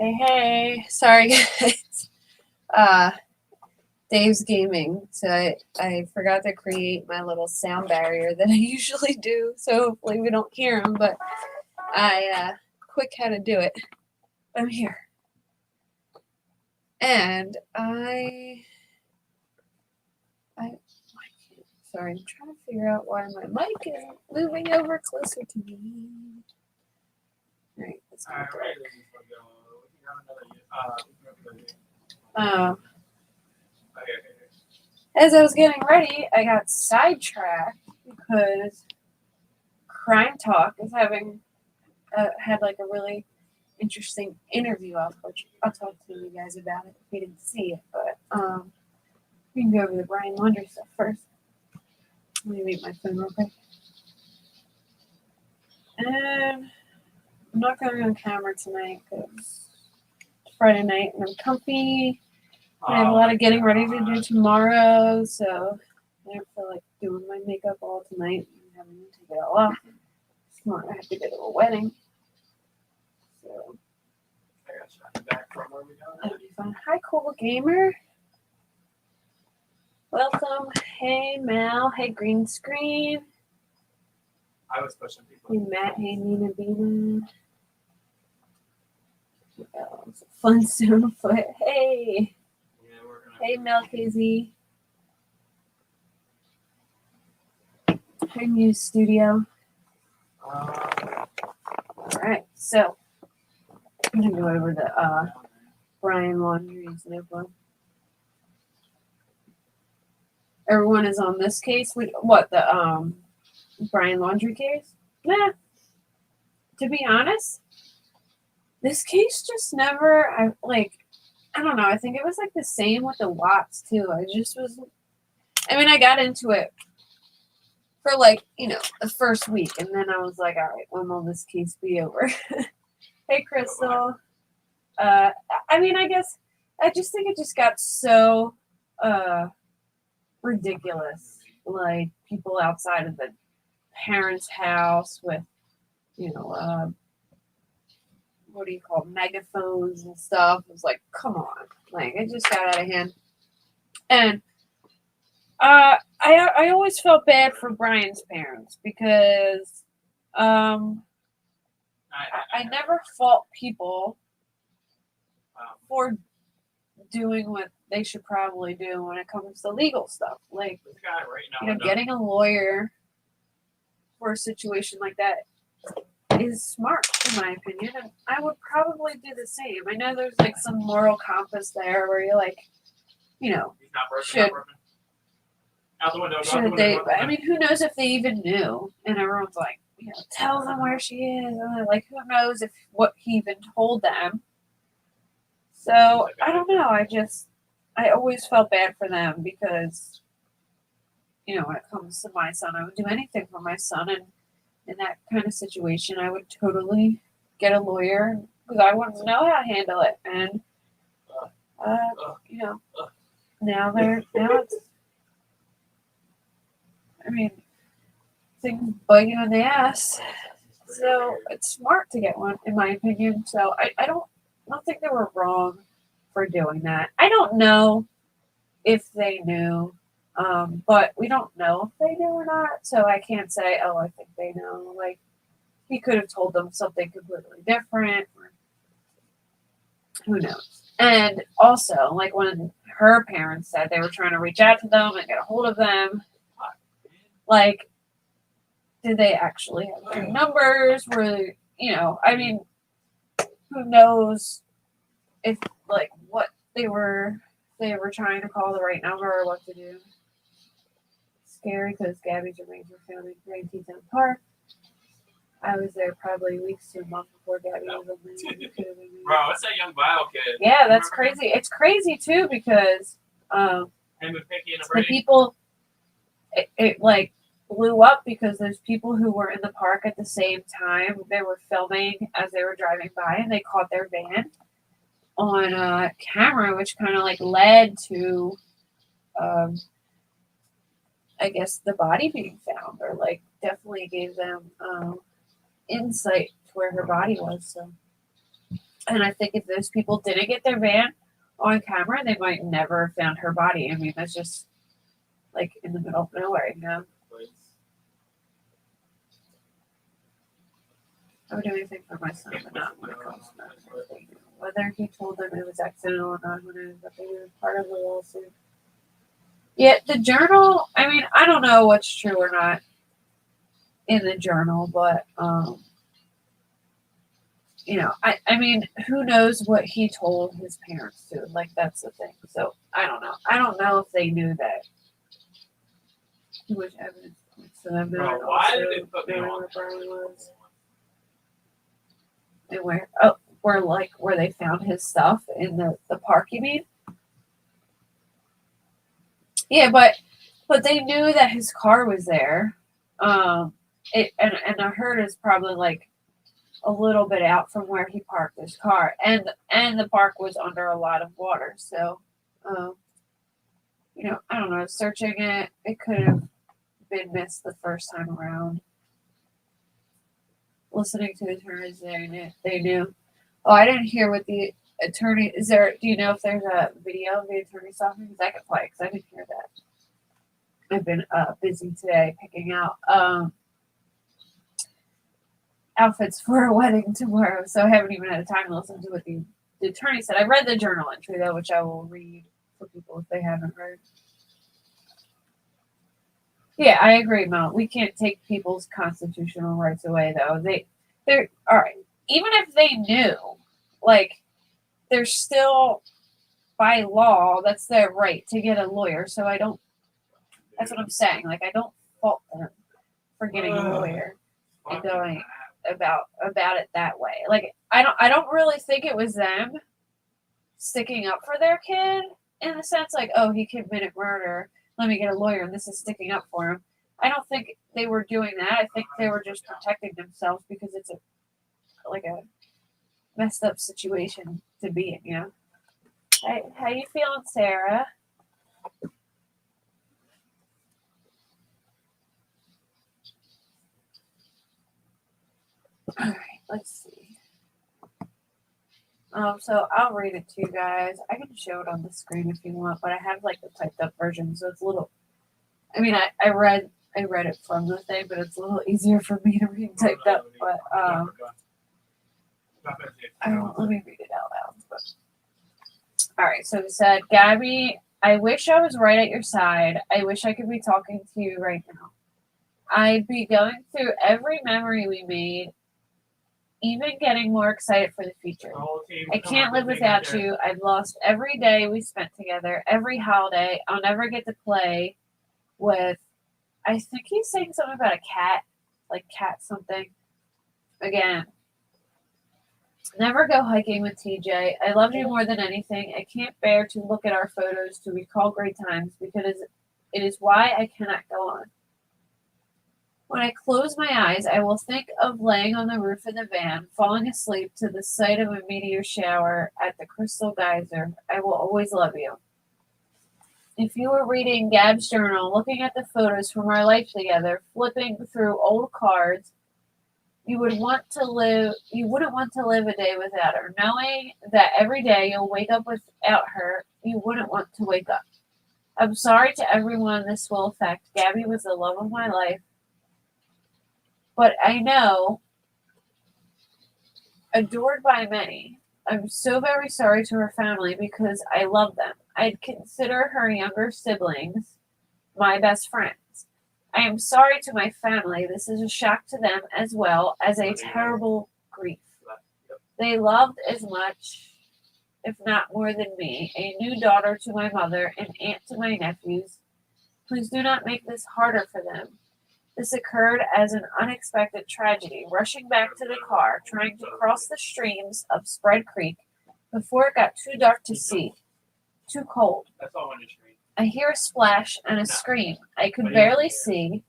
Hey, sorry guys. Uh, Dave's gaming, so I forgot to create my little sound barrier that I usually do, so hopefully we don't hear him, but I quick had to do it. I'm here. And sorry, I'm trying to figure out why my mic isn't moving over closer to me. Alright, let's go. As I was getting ready, I got sidetracked because Crime Talk is having had like a really interesting interview. I'll talk to you guys about it if you didn't see it, but we can go over the Brian Laundrie stuff first. Let me mute my phone real quick. And I'm not going to be on camera tonight because it's Friday night and I'm comfy. I have a lot of getting ready to do tomorrow, so I don't feel like doing my makeup all tonight and having to take it all off. Tomorrow I have to go to a wedding. So that'll be fun. Hi, Cool Gamer. Welcome. Hey, Mal. Hey, Green Screen. I was pushing people. Hey, Matt. Hey, Nina Bina. Oh, it's a fun soon foot. Hey. Hey, Mel KZ. Hey, News Studio. Alright, so I'm going to go over the Brian Laundrie's notebook. Everyone is on this case. What, the Brian Laundrie case? Nah. To be honest, this case just never, I don't know. I think it was like the same with the Watts too. I got into it for the first week, and then I was like, all right, when will this case be over? Hey, Crystal. I guess I just think it just got so ridiculous. Like people outside of the parents' house with, what do you call megaphones and stuff. It was like, come on. Like, it just got out of hand. And I always felt bad for Brian's parents because I never fault people for doing what they should probably do when it comes to legal stuff. Like, getting a lawyer for a situation like that is smart, in my opinion, and I would probably do the same. I know there's like some moral compass there where you're like, should they? I mean, who knows if they even knew? And everyone's like, tell them where she is. And like, who knows if what he even told them? So I don't know. I always felt bad for them because, when it comes to my son, I would do anything for my son, and in that kind of situation, I would totally get a lawyer because I wouldn't know how to handle it. And now it's. Things bite you in the ass. So it's smart to get one, in my opinion. So I don't think they were wrong for doing that. I don't know if they knew, but we don't know if they knew or not. So I can't say, oh, I think they know. Like, he could have told them something completely different. Or who knows? And also, like when her parents said they were trying to reach out to them and get a hold of them, like, did they actually have their numbers? Were who knows if what they were trying to call the right number or what to do. Scary because Gabby's remains were found in Grand Teton Park. I was there probably weeks to a month before Gabby was eliminated. Bro, it's that young bio kid. Yeah, that's crazy. It's crazy too because the people it blew up because there's people who were in the park at the same time. They were filming as they were driving by, and they caught their van on camera, which kind of led to, I guess, the body being found, or definitely gave them insight to where her body was. So And I think if those people didn't get their van on camera, they might never have found her body. I mean, that's just like in the middle of nowhere, you know? I would do anything for my son, but not when it comes to that. Whether he told them it was accidental or not, who knows, but they were part of the lawsuit. Yeah, the journal, I mean, I don't know what's true or not in the journal, but, you know, I mean, who knows what he told his parents too? Like, that's the thing. So, I don't know. I don't know if they knew that. Too much evidence points to them. Bro, why did they put me on? Where Brian was. And where they found his stuff in the park, you mean? Yeah, but they knew that his car was there. And I heard it's probably like a little bit out from where he parked his car, and the park was under a lot of water. So, you know, I don't know. Searching it could have been missed the first time around. Listening to attorneys, they knew. Oh, I didn't hear what the attorney is there. Do you know if there's a video of the attorney talking? Because I could play because I didn't hear that. I've been busy today picking out outfits for a wedding tomorrow, so I haven't even had time to listen to what the attorney said. I read the journal entry though, which I will read for people if they haven't read. Yeah, I agree, Mel. We can't take people's constitutional rights away, though. They're all right. Even if they knew, like, they're still by law. That's their right to get a lawyer. So I don't. That's what I'm saying. Like, I don't fault them for getting a lawyer and going about it that way. Like, I don't really think it was them sticking up for their kid in the sense like, oh, he committed murder. Let me get a lawyer, and this is sticking up for him. I don't think they were doing that. I think they were just protecting themselves because it's a messed up situation to be in, you know. Hey, how you feeling, Sarah? All right, let's see. So I'll read it to you guys. I can show it on the screen if you want, but I have like the typed up version, so it's a little. I mean, I read it from the thing, but it's a little easier for me to read typed up. But let me read it out loud. But. All right, so it said, Gabby, I wish I was right at your side. I wish I could be talking to you right now. I'd be going through every memory we made, even getting more excited for the future. I can't live without you. I've lost every day we spent together, every holiday. I'll never get to play with, I think he's saying something about a cat, like cat something. Again, never go hiking with TJ. I loved you more than anything. I can't bear to look at our photos to recall great times because it is why I cannot go on. When I close my eyes, I will think of laying on the roof of the van, falling asleep to the sight of a meteor shower at the Crystal Geyser. I will always love you. If you were reading Gab's journal, looking at the photos from our life together, flipping through old cards, you wouldn't want to live a day without her. Knowing that every day you'll wake up without her, you wouldn't want to wake up. I'm sorry to everyone this will affect. Gabby was the love of my life. But I know, adored by many. I'm so very sorry to her family because I love them. I'd consider her younger siblings my best friends. I am sorry to my family. This is a shock to them as well as a terrible grief. They loved as much, if not more than me, a new daughter to my mother, an aunt to my nephews. Please do not make this harder for them. This occurred as an unexpected tragedy, rushing back to the car, trying to cross the streams of Spread Creek before it got too dark to see, too cold. I hear a splash and a scream. I could barely see.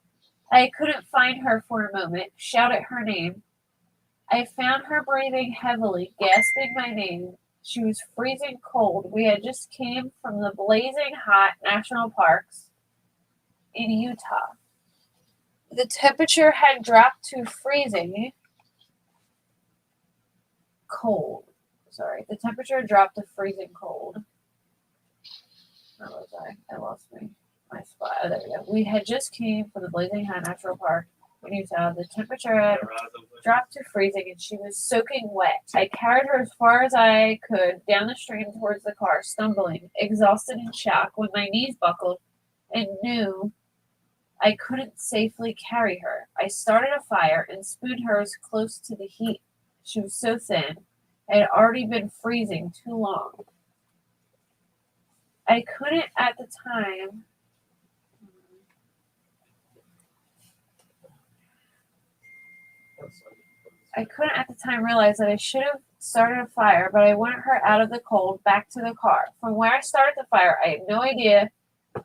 I couldn't find her for a moment, shouted her name. I found her breathing heavily, gasping my name. She was freezing cold. We had just came from the blazing hot national parks in Utah. The temperature had dropped to freezing cold. sorry. The temperature dropped to freezing cold. Where was I? I lost my spot. Oh, there we go. We had just came from the Blazing High Natural Park in Utah. The temperature had dropped to freezing and she was soaking wet. I carried her as far as I could down the stream towards the car, stumbling, exhausted and shocked when my knees buckled and knew I couldn't safely carry her. I started a fire and spooned hers close to the heat. She was so thin. I had already been freezing too long. I couldn't at the time realize that I should have started a fire, but I wanted her out of the cold back to the car. From where I started the fire, I had no idea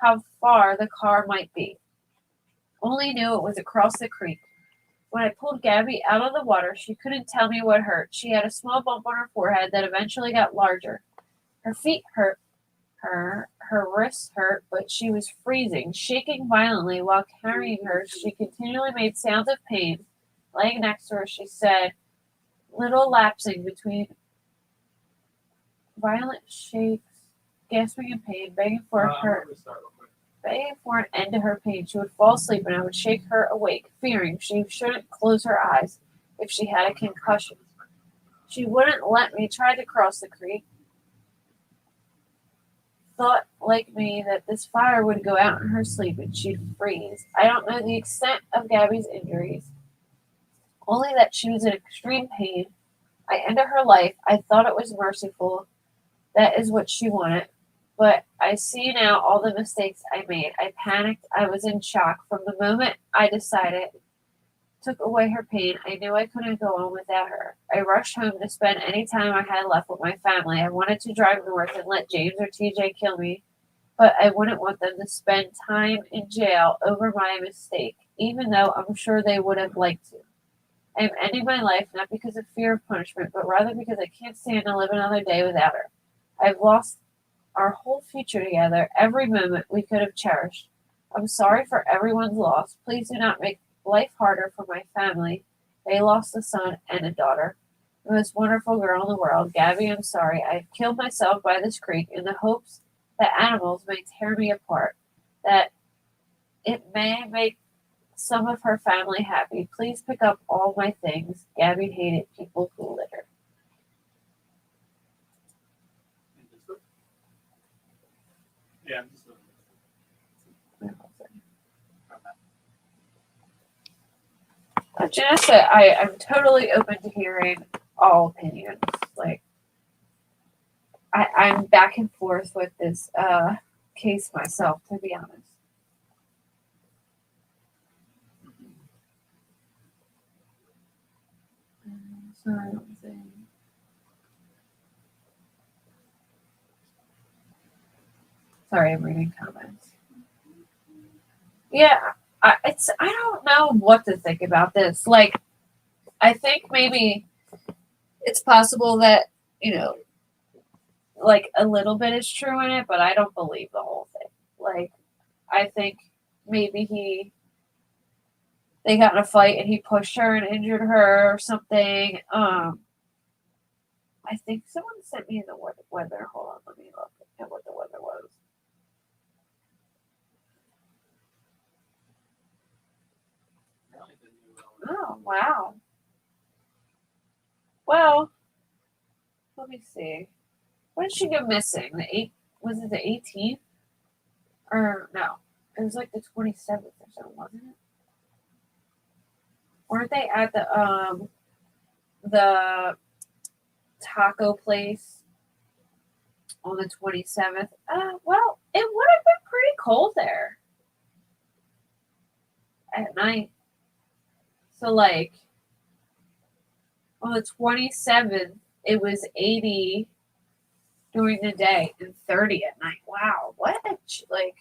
how far the car might be. Only knew it was across the creek. When I pulled Gabby out of the water, she couldn't tell me what hurt. She had a small bump on her forehead that eventually got larger. Her feet hurt. Her wrists hurt, but she was freezing, shaking violently while carrying her. She continually made sounds of pain. Laying next to her, she said, little lapsing between violent shakes, gasping in pain, begging for an end to her pain. She would fall asleep and I would shake her awake, fearing she shouldn't close her eyes if she had a concussion. She wouldn't let me try to cross the creek. Thought, like me, that this fire would go out in her sleep and she'd freeze. I don't know the extent of Gabby's injuries, only that she was in extreme pain. I ended her life. I thought it was merciful. That is what she wanted. But I see now all the mistakes I made. I panicked. I was in shock. From the moment I decided, took away her pain, I knew I couldn't go on without her. I rushed home to spend any time I had left with my family. I wanted to drive north and let James or TJ kill me, but I wouldn't want them to spend time in jail over my mistake, even though I'm sure they would have liked to. I am ending my life not because of fear of punishment, but rather because I can't stand to live another day without her. I've lost our whole future together, every moment we could have cherished. I'm sorry for everyone's loss. Please do not make life harder for my family. They lost a son and a daughter. The most wonderful girl in the world. Gabby, I'm sorry. I've killed myself by this creek in the hopes that animals may tear me apart, that it may make some of her family happy. Please pick up all my things. Gabby hated people who litter. Yeah. Janessa, I'm totally open to hearing all opinions. Like, I'm back and forth with this case myself, to be honest. Sorry, I'm reading comments. Yeah, I don't know what to think about this. Like, I think maybe it's possible that, like a little bit is true in it, but I don't believe the whole thing. Like, I think maybe they got in a fight and he pushed her and injured her or something. I think someone sent me the weather. Hold on, let me look at what the weather was. Oh, wow. Well, let me see. When did she go missing? Was it the 18th? Or no, it was like the 27th or something, wasn't it? Weren't they at the taco place on the 27th? Well, it would have been pretty cold there at night. So, like, on the 27th, it was 80 during the day and 30 at night. Wow, what? Like,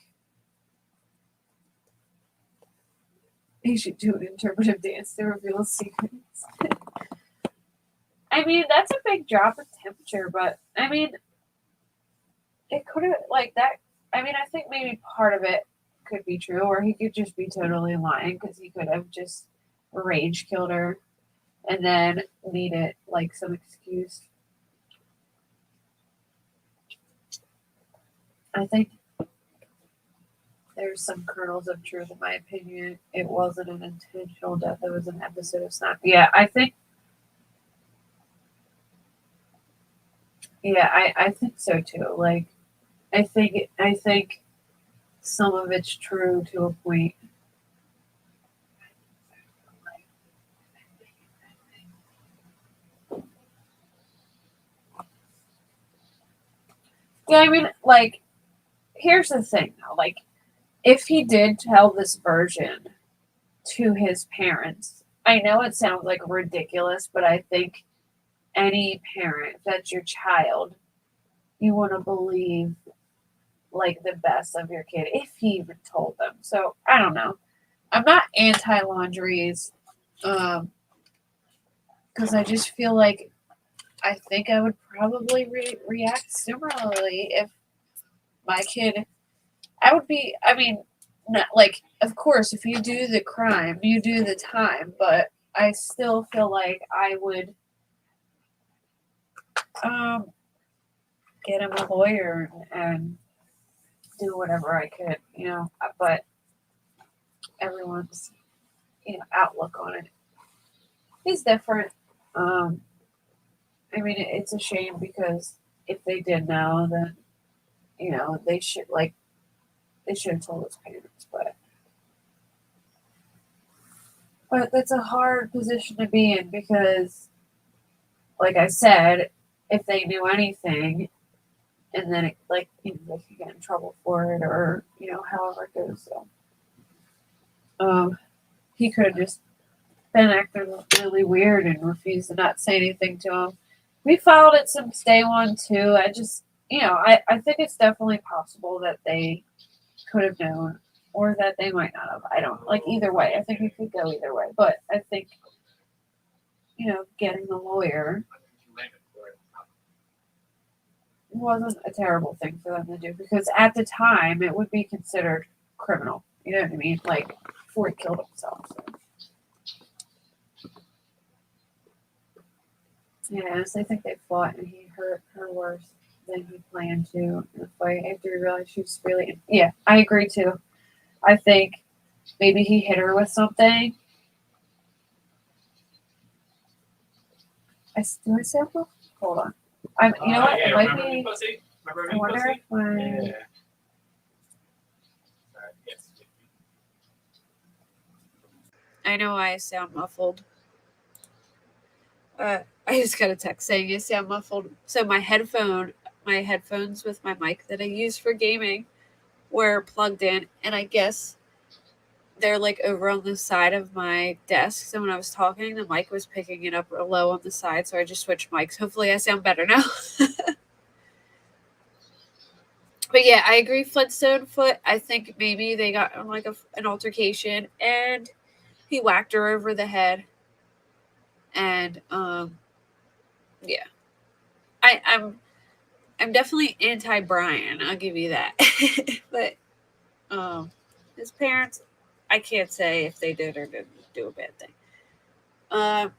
they should do an interpretive dance to reveal secrets. I mean, that's a big drop in temperature, but, I mean, it could have, like, that. I mean, I think maybe part of it could be true, or he could just be totally lying because he could have just rage killed her and then needed like some excuse. I think there's some kernels of truth in my opinion. It wasn't an intentional death, it was an episode of snap. I think so too. Like I think some of it's true to a point. Yeah, I mean, like, here's the thing though. Like, if he did tell this version to his parents, I know it sounds like ridiculous, but I think any parent that's your child, you want to believe like the best of your kid if he even told them. So I don't know. I'm not anti laundries, because I just feel like I think I would probably react similarly if my kid. I would be. I mean, not like of course if you do the crime, you do the time, but I still feel like I would um get him a lawyer and do whatever I could, but everyone's outlook on it is different. Um, I mean, it's a shame because if they did know, then they should have told his parents. But that's a hard position to be in because, like I said, if they knew anything, and then they could get in trouble for it, or however it goes. So, he could have just been acting really weird and refused to not say anything to him. We followed it since day one too. I think it's definitely possible that they could have known or that they might not have. I don't like either way. I think it could go either way. But I think, getting a lawyer wasn't a terrible thing for them to do because at the time it would be considered criminal. You know what I mean? Like before he killed himself. So. Yes, I think they fought and he hurt her worse than he planned to in the fight after he realized she was really. Yeah, I agree too. I think maybe he hit her with something. Do I say something? Hold on. You know what? Yeah, It might remember be. me, pussy? Remember I me, wonder pussy? if my. Yeah. Yes. I know I sound muffled. I just got a text saying you sound muffled. So my headphones with my mic that I use for gaming were plugged in, and I guess they're like over on the side of my desk. So when I was talking, the mic was picking it up low on the side. So I just switched mics. Hopefully, I sound better now. But yeah, I agree. Flintstone foot. I think maybe they got in like an altercation, and he whacked her over the head. And yeah, I'm definitely anti Brian. I'll give you that. But his parents, I can't say if they did or didn't do a bad thing.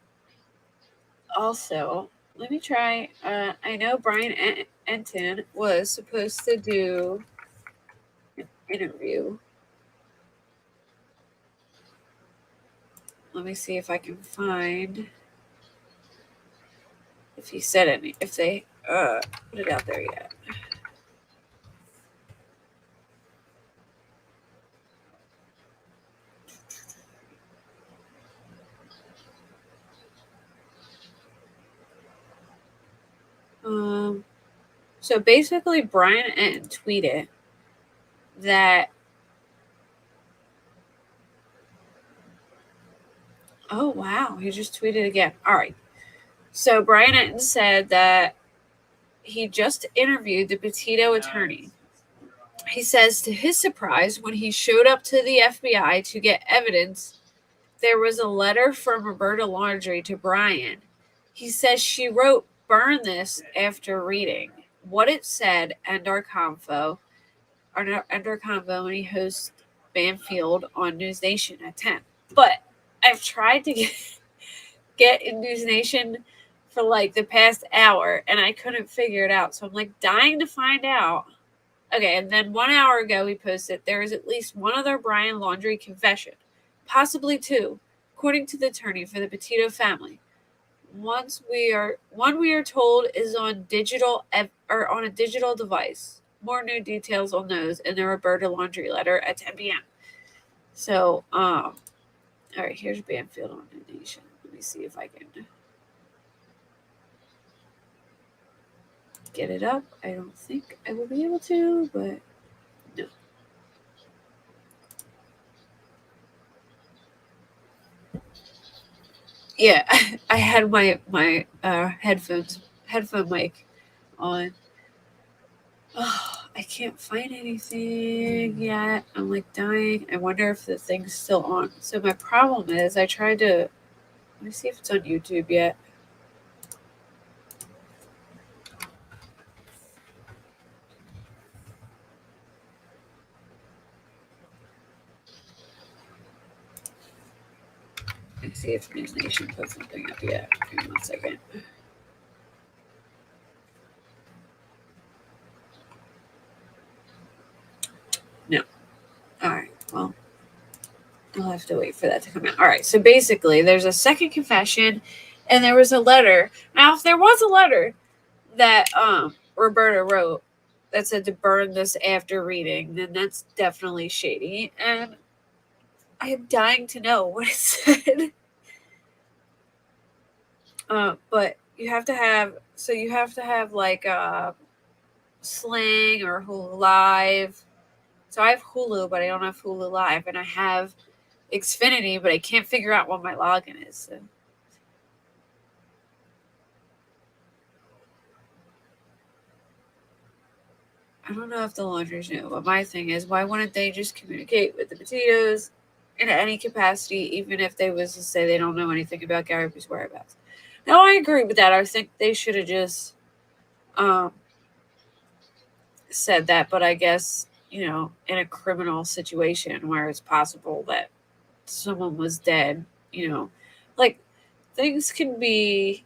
Also, let me try. I know Brian Enton was supposed to do an interview. Let me see if I can find if he said any, if they put it out there yet. So basically, Brian Enton tweeted that. Oh wow, he just tweeted again. All right. So Brian Enton said that he just interviewed the Petito attorney. He says to his surprise, when he showed up to the FBI to get evidence, there was a letter from Roberta Laundrie to Brian. He says she wrote, "Burn this," after reading what it said, end our convo when he hosts Banfield on News Nation at 10. But I've tried to get in News Nation for like the past hour and I couldn't figure it out. So I'm like dying to find out Okay, and then 1 hour ago we posted there is at least one other Brian Laundrie confession, possibly two, according to the attorney for the Petito family. One we are told is on or on a digital device. More new details on those in the Roberta Laundrie letter at 10 p.m. So, all right, here's Banfield on the Nation. Let me see if I can get it up. I don't think I will be able to, but no. Yeah, I had my headphone mic on. Oh, I can't find anything yet. I'm like dying. I wonder if the thing's still on. So my problem is I tried to let me see if it's on YouTube yet. Let's see if News Nation put something up yet. Give me 1 second. No. Alright, well, I'll have to wait for that to come out. Alright, so basically there's a second confession and there was a letter. Now if there was a letter that Roberta wrote that said to burn this after reading, then that's definitely shady. And I am dying to know what it said. But you have to have like Sling or Hulu Live. So I have Hulu, but I don't have Hulu Live, and I have Xfinity, but I can't figure out what my login is. So. I don't know if the Laundries knew, but my thing is, why wouldn't they just communicate with the Petitos in any capacity, even if they was to say they don't know anything about Gary's whereabouts? Now, I agree with that. I think they should have just said that, but I guess, in a criminal situation where it's possible that someone was dead, like things can be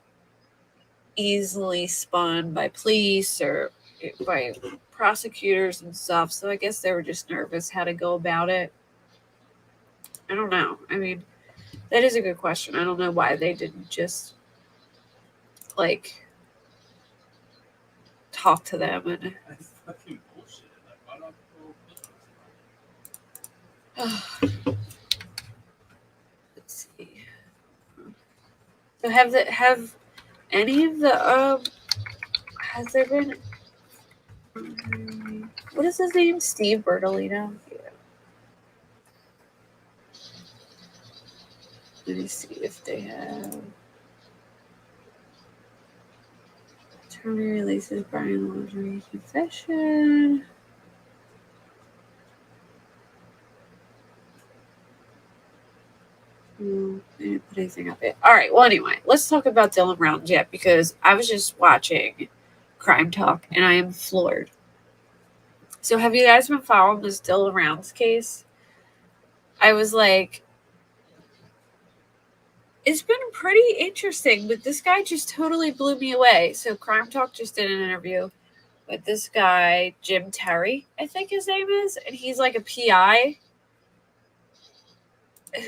easily spun by police or by prosecutors and stuff. So I guess they were just nervous how to go about it. I don't know. I mean, that is a good question. I don't know why they didn't just like talk to them and. That's fucking bullshit. Like, why don't Let's see. So have any of the has there been what is his name? Steve Bertolino? Yeah. Let me see if they have. Attorney releases Brian Laundrie confession. They didn't put anything up yet. All right. Well, anyway, let's talk about Dylan Round yet because I was just watching Crime Talk and I am floored. So, have you guys been following this Dylan Rounds case? I was like, it's been pretty interesting, but this guy just totally blew me away. So, Crime Talk just did an interview with this guy, Jim Terry, I think his name is, and he's like a PI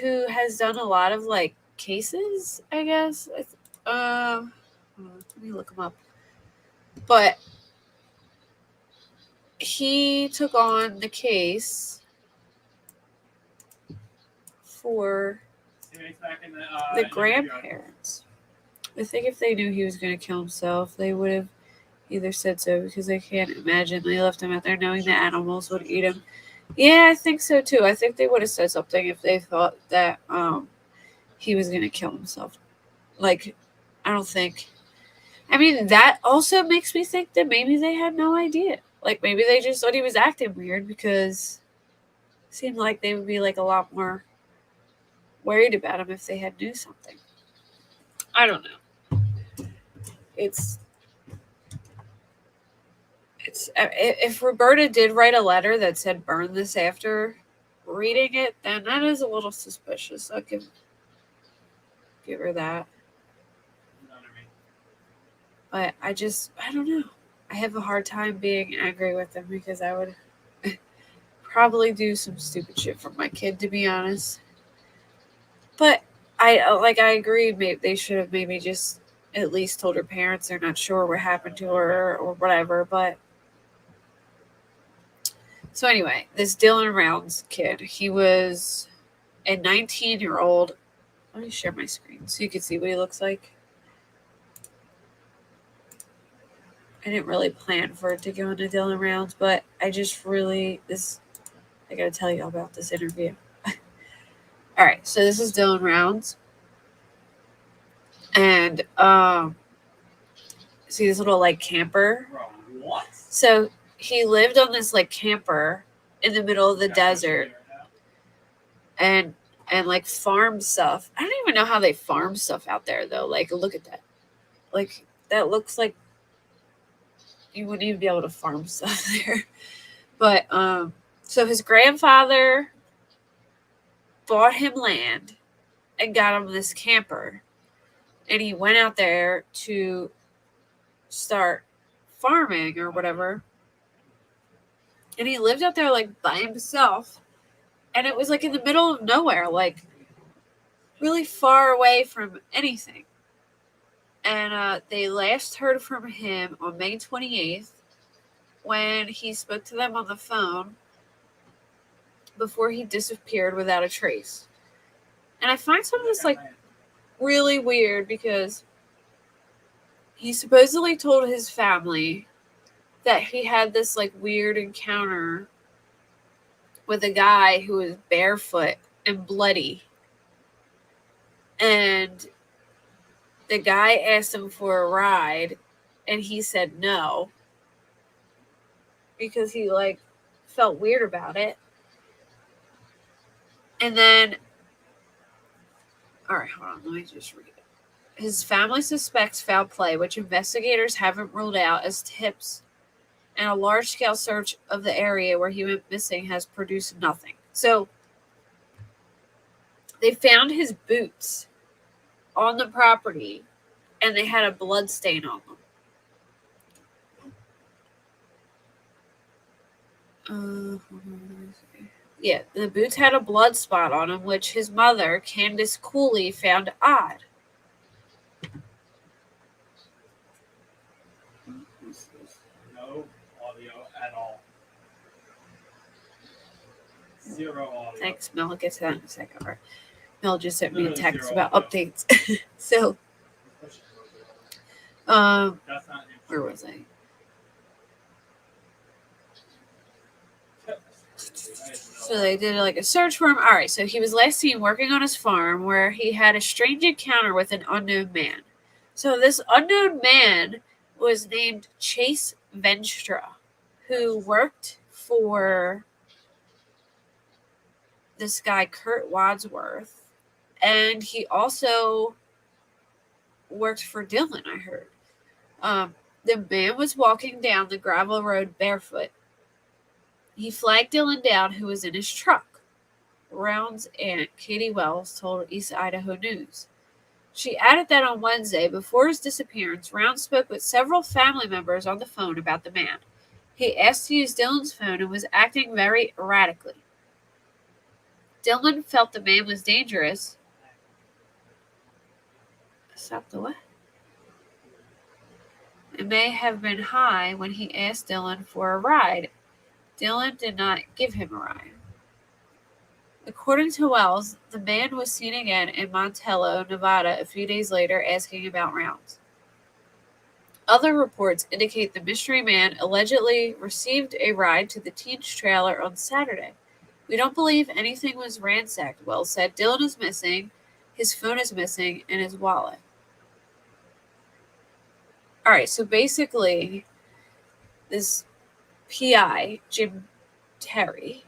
who has done a lot of like cases, I guess. Let me look him up. But he took on the case for the grandparents. I think if they knew he was going to kill himself, they would have either said so because I can't imagine they left him out there knowing the animals would eat him. Yeah, I think so too. I think they would have said something if they thought that he was going to kill himself. Like, I don't think. I mean, that also makes me think that maybe they had no idea. Like, maybe they just thought he was acting weird because it seemed like they would be like a lot more worried about him if they had knew something. I don't know. It's if Roberta did write a letter that said burn this after reading it, then that is a little suspicious. I'll give her that. But I don't know. I have a hard time being angry with them because I would probably do some stupid shit for my kid, to be honest. But I agreed. Maybe they should have maybe just at least told her parents they're not sure what happened to her or whatever. But so anyway, this Dylan Rounds kid, he was a 19-year-old. Let me share my screen so you can see what he looks like. I didn't really plan for it to go into Dylan Rounds, but I just really I gotta tell you all about this interview. All right, so this is Dylan Rounds, and see this little like camper. Bro, what? So he lived on this like camper in the middle of the desert, and like farm stuff. I don't even know how they farm stuff out there though. Like, look at that. Like, that looks like you wouldn't even be able to farm stuff there. But so his grandfather bought him land and got him this camper, and he went out there to start farming or whatever. And he lived out there like by himself, and it was like in the middle of nowhere, like really far away from anything. And they last heard from him on May 28th when he spoke to them on the phone before he disappeared without a trace. And I find some of this like really weird because he supposedly told his family that he had this like weird encounter with a guy who was barefoot and bloody. And the guy asked him for a ride and he said no because he like felt weird about it. And then, all right, hold on, let me just read it. His family suspects foul play, which investigators haven't ruled out as tips, and a large-scale search of the area where he went missing has produced nothing. So they found his boots on the property, and they had a blood stain on them. Yeah, the boots had a blood spot on them, which his mother, Candace Cooley, found odd. No audio at all. Zero audio. Thanks, Mel. I'll get to that in a second. Right. Mel just sent me a Literally text zero about audio. updates. So, That's not where was I? So they did like a search for him. All right, so he was last seen working on his farm where he had a strange encounter with an unknown man. So this unknown man was named Chase Venstra, who worked for this guy Kurt Wadsworth, and he also worked for Dylan, I heard. The man was walking down the gravel road barefoot. He flagged Dylan down, who was in his truck. Round's aunt, Katie Wells, told East Idaho News. She added that on Wednesday, before his disappearance, Round spoke with several family members on the phone about the man. He asked to use Dylan's phone and was acting very erratically. Dylan felt the man was dangerous. Stop the what? It may have been high when he asked Dylan for a ride. Dylan did not give him a ride. According to Wells, the man was seen again in Montello, Nevada, a few days later, asking about Rounds. Other reports indicate the mystery man allegedly received a ride to the teen's trailer on Saturday. We don't believe anything was ransacked, Wells said. Dylan is missing, his phone is missing, and his wallet. All right, so basically, this PI, Jim Terry,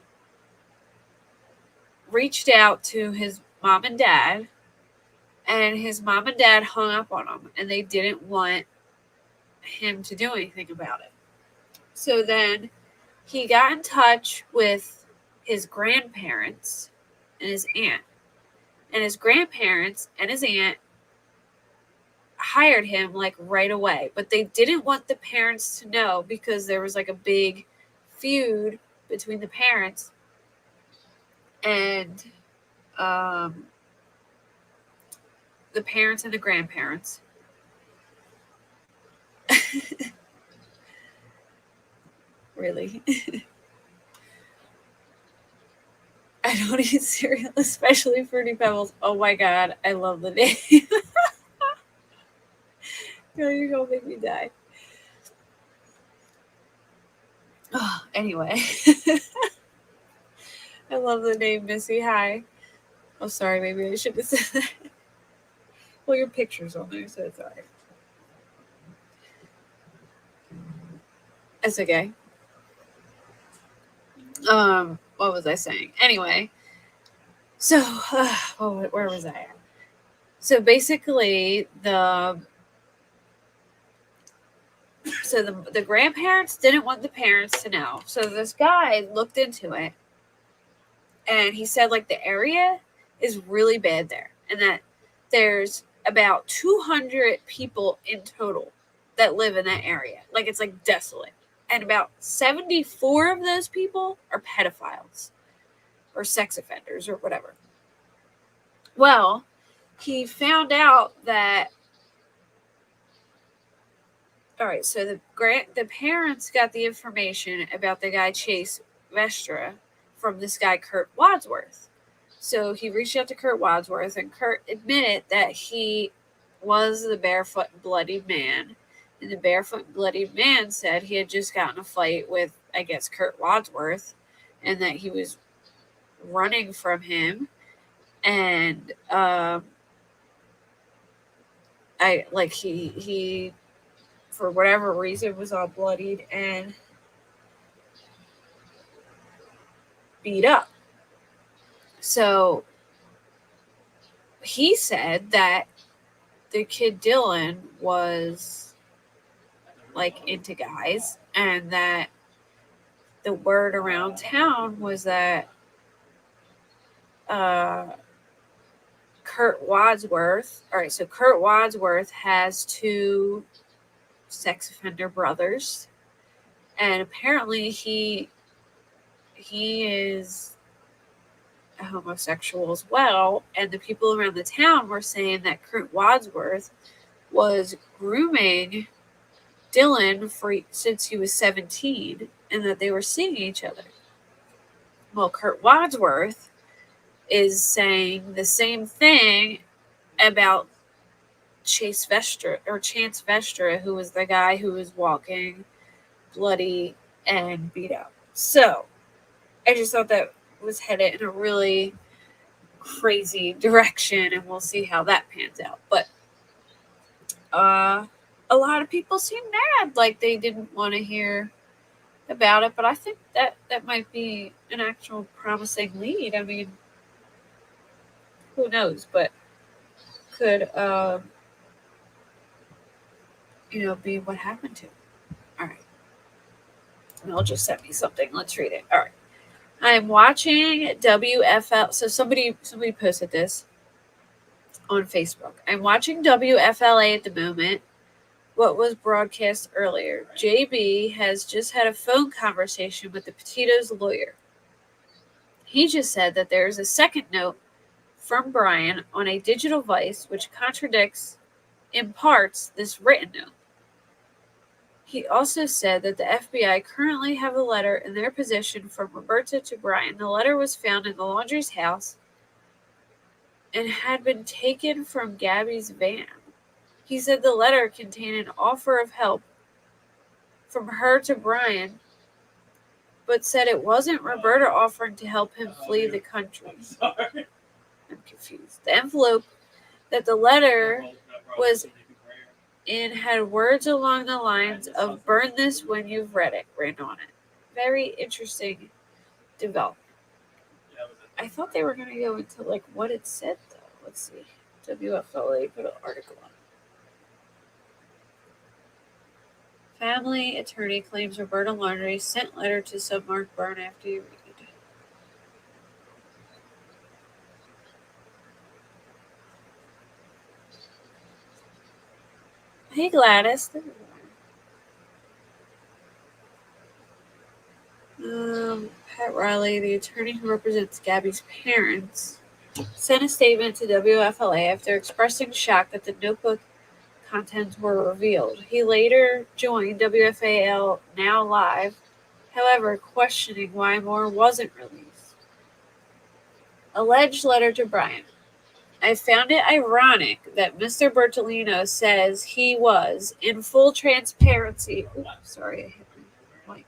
reached out to his mom and dad, and his mom and dad hung up on him, and they didn't want him to do anything about it. So then he got in touch with his grandparents and his aunt. And his grandparents and his aunt hired him like right away, but they didn't want the parents to know because there was like a big feud between the parents and the parents and the grandparents. Really. I don't eat cereal, especially Fruity Pebbles. Oh my god, I love the name. Girl, you're gonna make me die. Oh, anyway. I love the name Missy. Hi. Oh, sorry, maybe I should have said that. Well, your picture's on there, so it's alright. It's okay. What was I saying? Anyway, so where was I at? So basically, the grandparents didn't want the parents to know. So this guy looked into it, and he said like the area is really bad there, and that there's about 200 people in total that live in that area. Like it's like desolate, and about 74 of those people are pedophiles or sex offenders or whatever. Well, he found out that. All right, so the parents got the information about the guy Chase Vestra from this guy Kurt Wadsworth. So he reached out to Kurt Wadsworth, and Kurt admitted that he was the barefoot and bloody man. And the barefoot and bloody man said he had just gotten a fight with, I guess, Kurt Wadsworth, and that he was running from him. And he for whatever reason was all bloodied and beat up. So he said that the kid Dylan was like into guys, and that the word around town was that Kurt Wadsworth. All right, so Kurt Wadsworth has 2 sex offender brothers, and apparently he is a homosexual as well. And the people around the town were saying that Kurt Wadsworth was grooming Dylan since he was 17, and that they were seeing each other. Well, Kurt Wadsworth is saying the same thing about Chance Vestra, who was the guy who was walking bloody and beat up. So I just thought that was headed in a really crazy direction, and we'll see how that pans out. But a lot of people seem mad, like they didn't want to hear about it. But I think that might be an actual promising lead. I mean, who knows? But could be what happened to him. All right. Mel just sent me something. Let's read it. All right. I'm watching WFL. So somebody posted this on Facebook. I'm watching WFLA at the moment. What was broadcast earlier? JB has just had a phone conversation with the Petito's lawyer. He just said that there is a second note from Brian on a digital device which contradicts, in parts, this written note. He also said that the FBI currently have a letter in their possession from Roberta to Brian. The letter was found in the Laundrie's house and had been taken from Gabby's van. He said the letter contained an offer of help from her to Brian, but said it wasn't Roberta offering to help him flee the country. I'm confused. The envelope that the letter was in had words along the lines of "burn this when you've read it" written on it. Very interesting development. I thought they were going to go into like what it said though. Let's see. WFLA put an article on it. Family attorney claims Roberta Laundrie sent letter to submark burn after you read. Hey Gladys. Pat Riley, the attorney who represents Gabby's parents, sent a statement to WFLA after expressing shock that the notebook contents were revealed. He later joined WFAL Now Live, however, questioning why more wasn't released. Alleged letter to Brian. I found it ironic that Mr. Bertolino says he was, in full transparency. Oops, sorry, I hit my mic.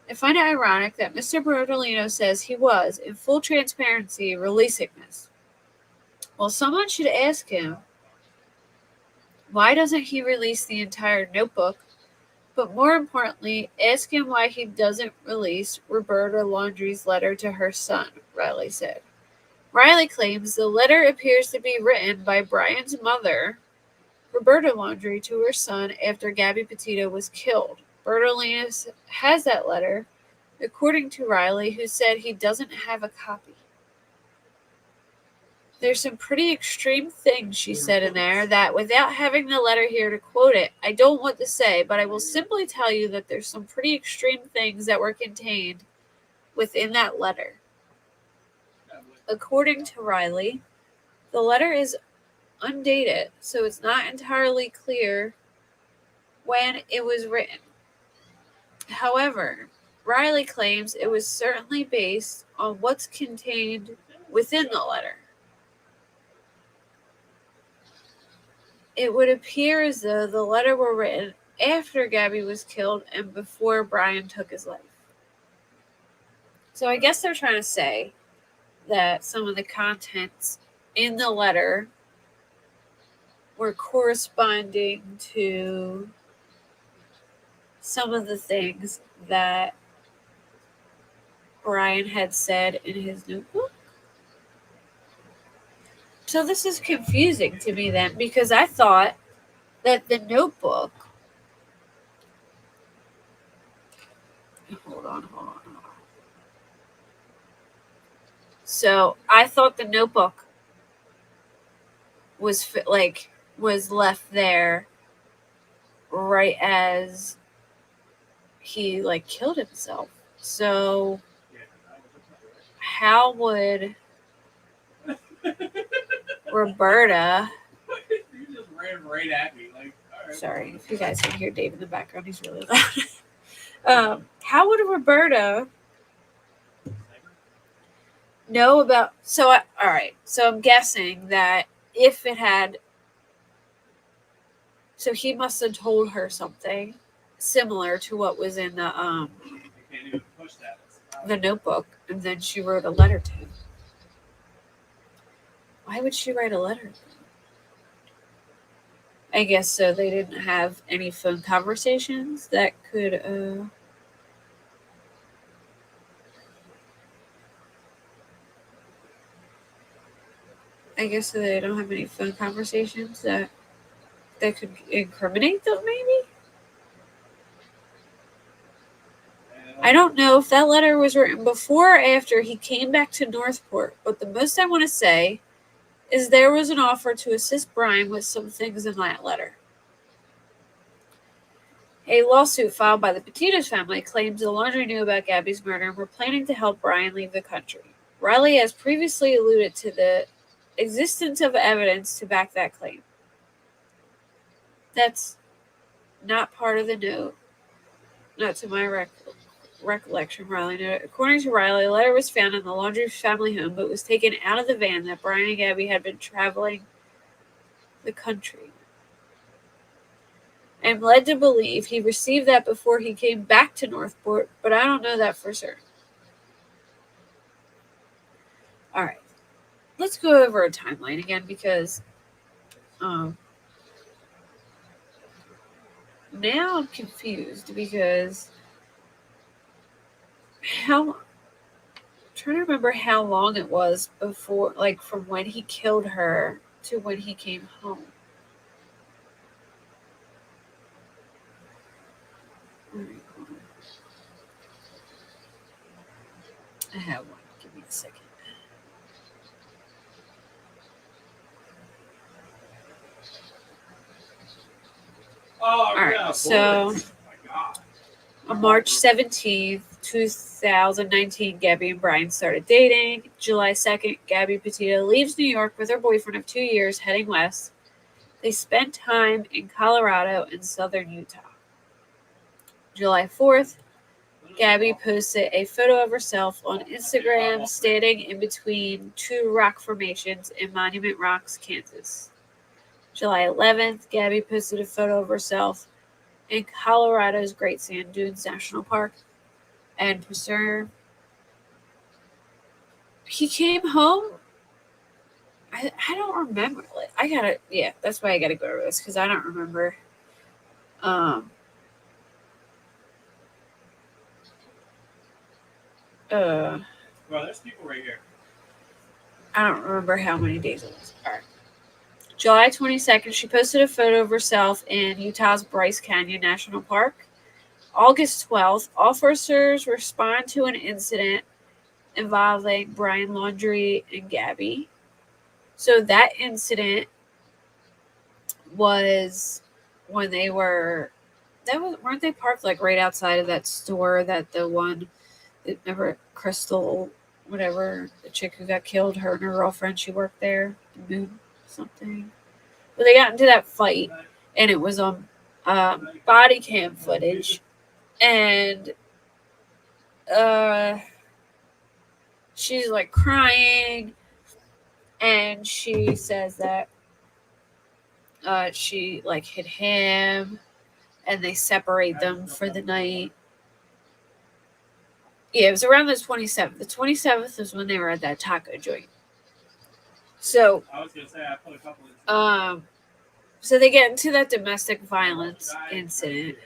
I find it ironic that Mr. Bertolino says he was, in full transparency, releasing this. Well, someone should ask him, why doesn't he release the entire notebook? But more importantly, ask him why he doesn't release Roberta Laundrie's letter to her son, Riley said. Riley claims the letter appears to be written by Brian's mother, Roberta Laundrie, to her son after Gabby Petito was killed. Bertolino has that letter, according to Riley, who said he doesn't have a copy. There's some pretty extreme things she said in there that, without having the letter here to quote it, I don't want to say, but I will simply tell you that there's some pretty extreme things that were contained within that letter. According to Riley, the letter is undated, so it's not entirely clear when it was written. However, Riley claims it was certainly based on what's contained within the letter. It would appear as though the letter were written after Gabby was killed and before Brian took his life. So I guess they're trying to say that some of the contents in the letter were corresponding to some of the things that Brian had said in his notebook. So this is confusing to me then, because I thought that the notebook. Hold on. So I thought the notebook was left there right as he killed himself. So how would Roberta? You just ran right at me. Sorry if you guys can hear Dave in the background. He's really loud. How would Roberta know about? All right. So I'm guessing that if it had. So he must have told her something similar to what was in the notebook, and then she wrote a letter to him. Why would she write a letter? I guess so they didn't have any phone conversations that could. I guess so they don't have any phone conversations that could incriminate them, maybe? I don't know if that letter was written before or after he came back to Northport, but the most I want to say is there was an offer to assist Brian with some things in that letter. A lawsuit filed by the Petito's family claims the Laundrie knew about Gabby's murder and were planning to help Brian leave the country. Riley has previously alluded to the existence of evidence to back that claim. That's not part of the note. Not to my recollection, Riley noted. According to Riley, a letter was found in the Laundrie family home, but was taken out of the van that Brian and Gabby had been traveling the country. I am led to believe he received that before he came back to Northport, but I don't know that for certain. All right. Let's go over a timeline again because now I'm confused because I'm trying to remember how long it was before, from when he killed her to when he came home. I have one. Give me a second. Oh, right, yeah, so bullets. Oh my God. on March 17th, 2019, Gabby and Brian started dating. July 2nd, Gabby Petito leaves New York with her boyfriend of 2 years, heading west. They spent time in Colorado and southern Utah. July 4th, Gabby posted a photo of herself on Instagram standing in between two rock formations in Monument Rocks, Kansas. July 11th, Gabby posted a photo of herself in Colorado's Great Sand Dunes National Park and preserve. He came home. I don't remember. Like, I gotta, yeah, that's why I gotta go over this because I don't remember. Um, uh, Bro, there's people right here. I don't remember how many days it was. All right. July 22nd, she posted a photo of herself in Utah's Bryce Canyon National Park. August 12th, officers respond to an incident involving Brian Laundrie and Gabby. So that incident was when they were weren't they parked like right outside of that store that the one that never Crystal whatever the chick who got killed, her and her girlfriend, she worked there, Moon something. But they got into that fight and it was on body cam footage and uh she's like crying and she says that she like hit him and they separate them for the night. Yeah, it was around the 27th. The 27th is when they were at that taco joint. So, I was gonna say I put a couple so they get into that domestic violence incident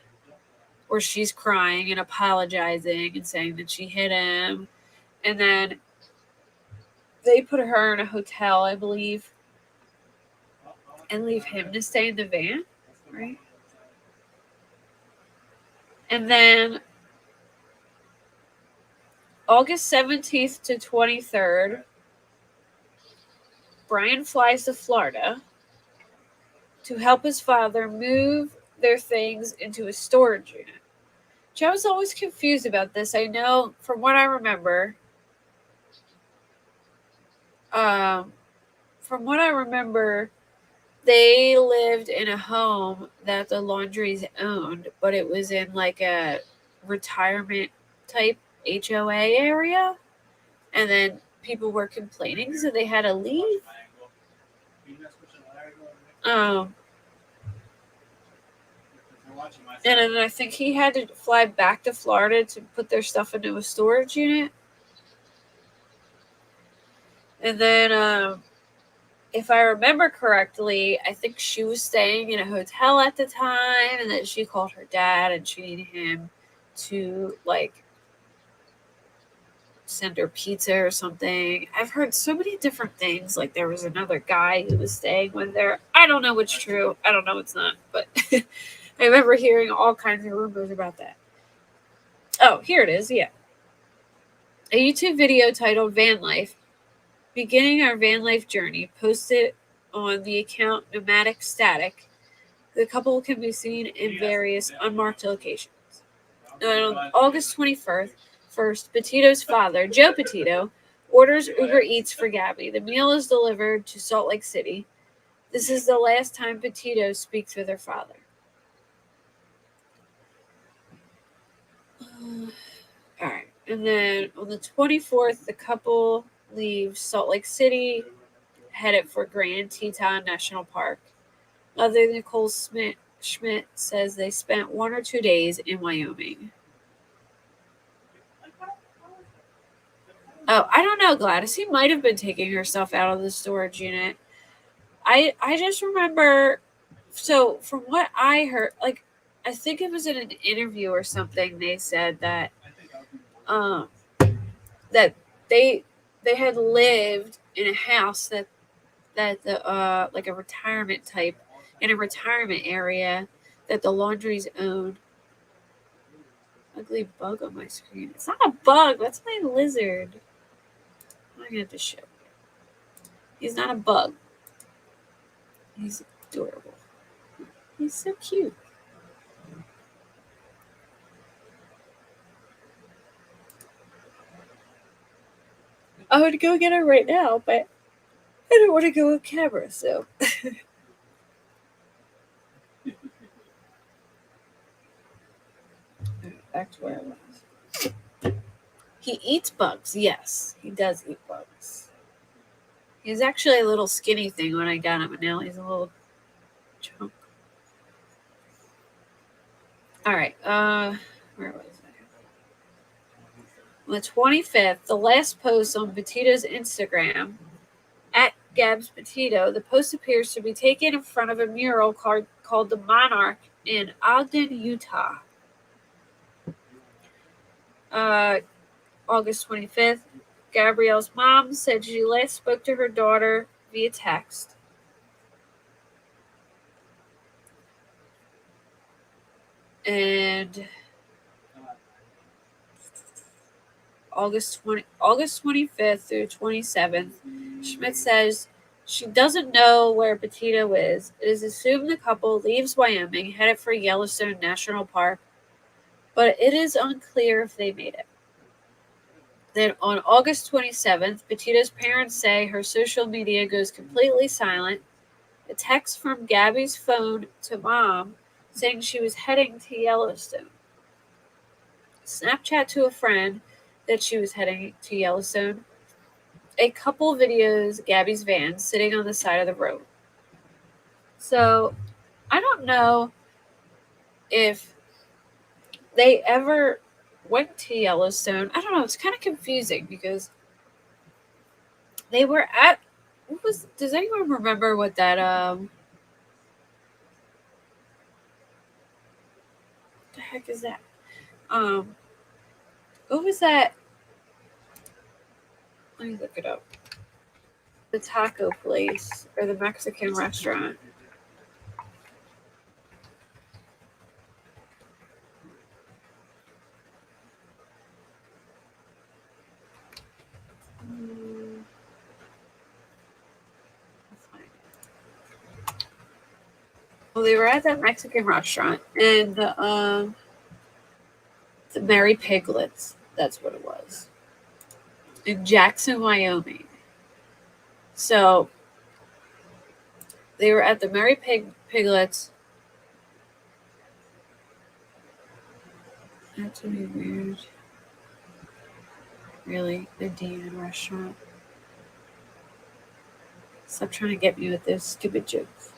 where she's crying and apologizing and saying that she hit him, and then they put her in a hotel, I believe, and leave him to stay in the van, right? And then August 17th to 23rd, Brian flies to Florida to help his father move their things into a storage unit. Which I was always confused about this. I know from what I remember, um, from what I remember, they lived in a home that the Laundries owned, but it was in like a retirement type HOA area. And then people were complaining, so they had to leave. Um, and then I think he had to fly back to Florida to put their stuff into a storage unit. And then, if I remember correctly, I think she was staying in a hotel at the time, and then she called her dad and she needed him to like send her pizza or something. I've heard so many different things. Like there was another guy who was staying with her. I don't know what's true. I don't know what's not, but I remember hearing all kinds of rumors about that. Oh, here it is. Yeah. A YouTube video titled Van Life, beginning our van life journey, posted on the account Nomadic Static. The couple can be seen in various unmarked locations. On August 21st, Petito's father, Joe Petito, orders Uber Eats for Gabby. The meal is delivered to Salt Lake City. This is the last time Petito speaks with her father. All right. And then on the 24th, the couple leaves Salt Lake City, headed for Grand Teton National Park. Mother Nicole Schmidt says they spent 1 or 2 days in Wyoming. Oh, I don't know, Gladys. He might have been taking her stuff out of the storage unit. I just remember. So from what I heard, like I think it was in an interview or something, they said that um that they had lived in a house that the like a retirement type in a retirement area that the Laundries owned. Ugly bug on my screen. It's not a bug. That's my lizard. I'm gonna have to show you. He's not a bug. He's adorable. He's so cute. I would go get her right now, but I don't want to go on camera, so. Back to where I was. He eats bugs. Yes, he does eat bugs. He's actually a little skinny thing when I got him, and now he's a little chunk. All right. Where was I? On the 25th, the last post on Petito's Instagram at Gabs Petito, the post appears to be taken in front of a mural called the Monarch in Ogden, Utah. August 25th, Gabrielle's mom said she last spoke to her daughter via text. And August 25th through 27th, Schmidt says she doesn't know where Petito is. It is assumed the couple leaves Wyoming, headed for Yellowstone National Park, but it is unclear if they made it. Then on August 27th, Petito's parents say her social media goes completely silent. A text from Gabby's phone to mom saying she was heading to Yellowstone. Snapchat to a friend that she was heading to Yellowstone. A couple videos Gabby's van sitting on the side of the road. So I don't know if they ever went to Yellowstone. I don't know. It's kind of confusing because they were at. What was? Does anyone remember what that What the heck is that? What was that? Let me look it up. The taco place or the Mexican restaurant. Well, they were at that Mexican restaurant and the Mary Piglets. That's what it was in Jackson, Wyoming. So they were at the Mary Piglets. That's really weird. Really, the Dean restaurant. Stop trying to get me with those stupid jokes.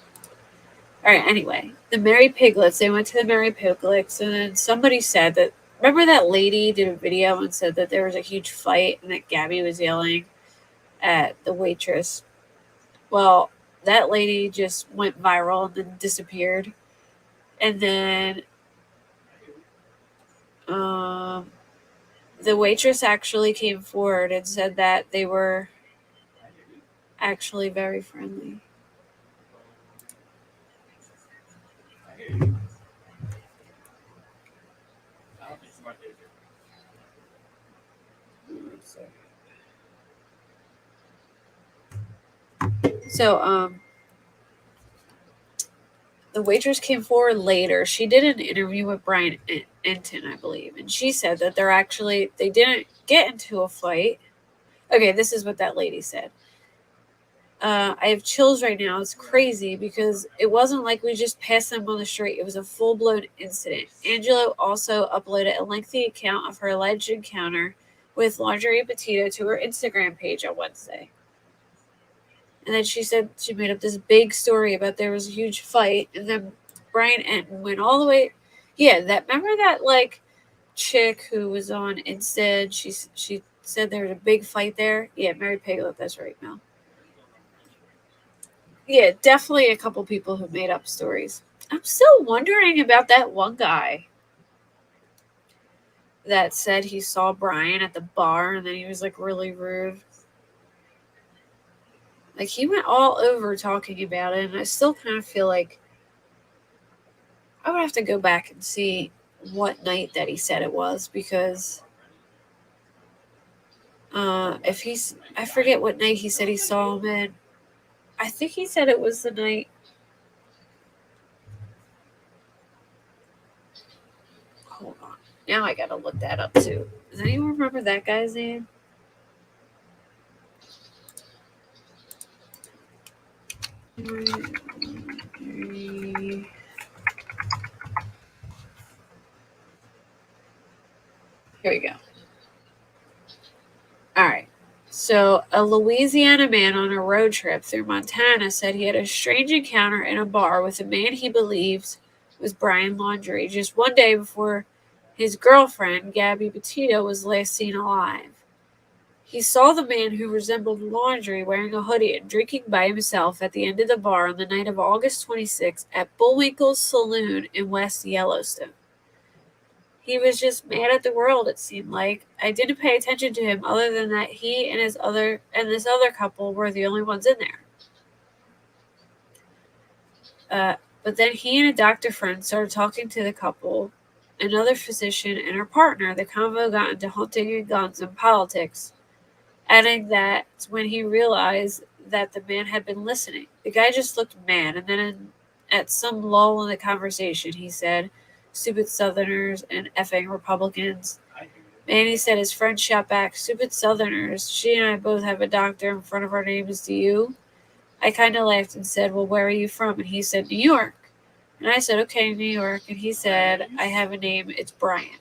All right. Anyway, the Mary Piglets. They went to the Mary Piglets, and then somebody said that. Remember that lady did a video and said that there was a huge fight and that Gabby was yelling at the waitress. Well, that lady just went viral and then disappeared. And then the waitress actually came forward and said that they were actually very friendly. So, the waitress came forward later. She did an interview with Brian Enton, I believe, and she said that they didn't get into a fight. Okay, this is what that lady said. I have chills right now. It's crazy because it wasn't like we just passed them on the street. It was a full-blown incident. Angelo also uploaded a lengthy account of her alleged encounter with Laundrie Petito to her Instagram page on Wednesday. And then she said she made up this big story about there was a huge fight, and then Brian Enton went all the way. Yeah, remember that like chick who was on Instead? She said there was a big fight there. Yeah, Mary Piglet. That's right, Mel. Yeah, definitely a couple people who made up stories. I'm still wondering about that one guy that said he saw Brian at the bar and then he was like really rude. Like he went all over talking about it, and I still kind of feel like I would have to go back and see what night that he said it was because if I forget what night he said he saw him in. I think he said it was the night. Hold on. Now I gotta look that up too. Does anyone remember that guy's name? Here we go. All right. So, a Louisiana man on a road trip through Montana said he had a strange encounter in a bar with a man he believes was Brian Laundrie just one day before his girlfriend, Gabby Petito, was last seen alive. He saw the man who resembled Laundrie wearing a hoodie and drinking by himself at the end of the bar on the night of August 26th at Bullwinkle's Saloon in West Yellowstone. He was just mad at the world, it seemed like. I didn't pay attention to him other than that he and this other couple were the only ones in there. But then he and a doctor friend started talking to the couple, another physician, and her partner. The convo got into hunting and guns and politics, adding that when he realized that the man had been listening. The guy just looked mad, and then at some lull in the conversation, he said, "Stupid Southerners and effing Republicans." Man, he said his friend shot back, "Stupid Southerners. She and I both have a doctor in front of our names. Do you?" I kind of laughed and said, "Well, where are you from?" And he said, "New York." And I said, "Okay, New York." And he said, "I have a name. It's Brian."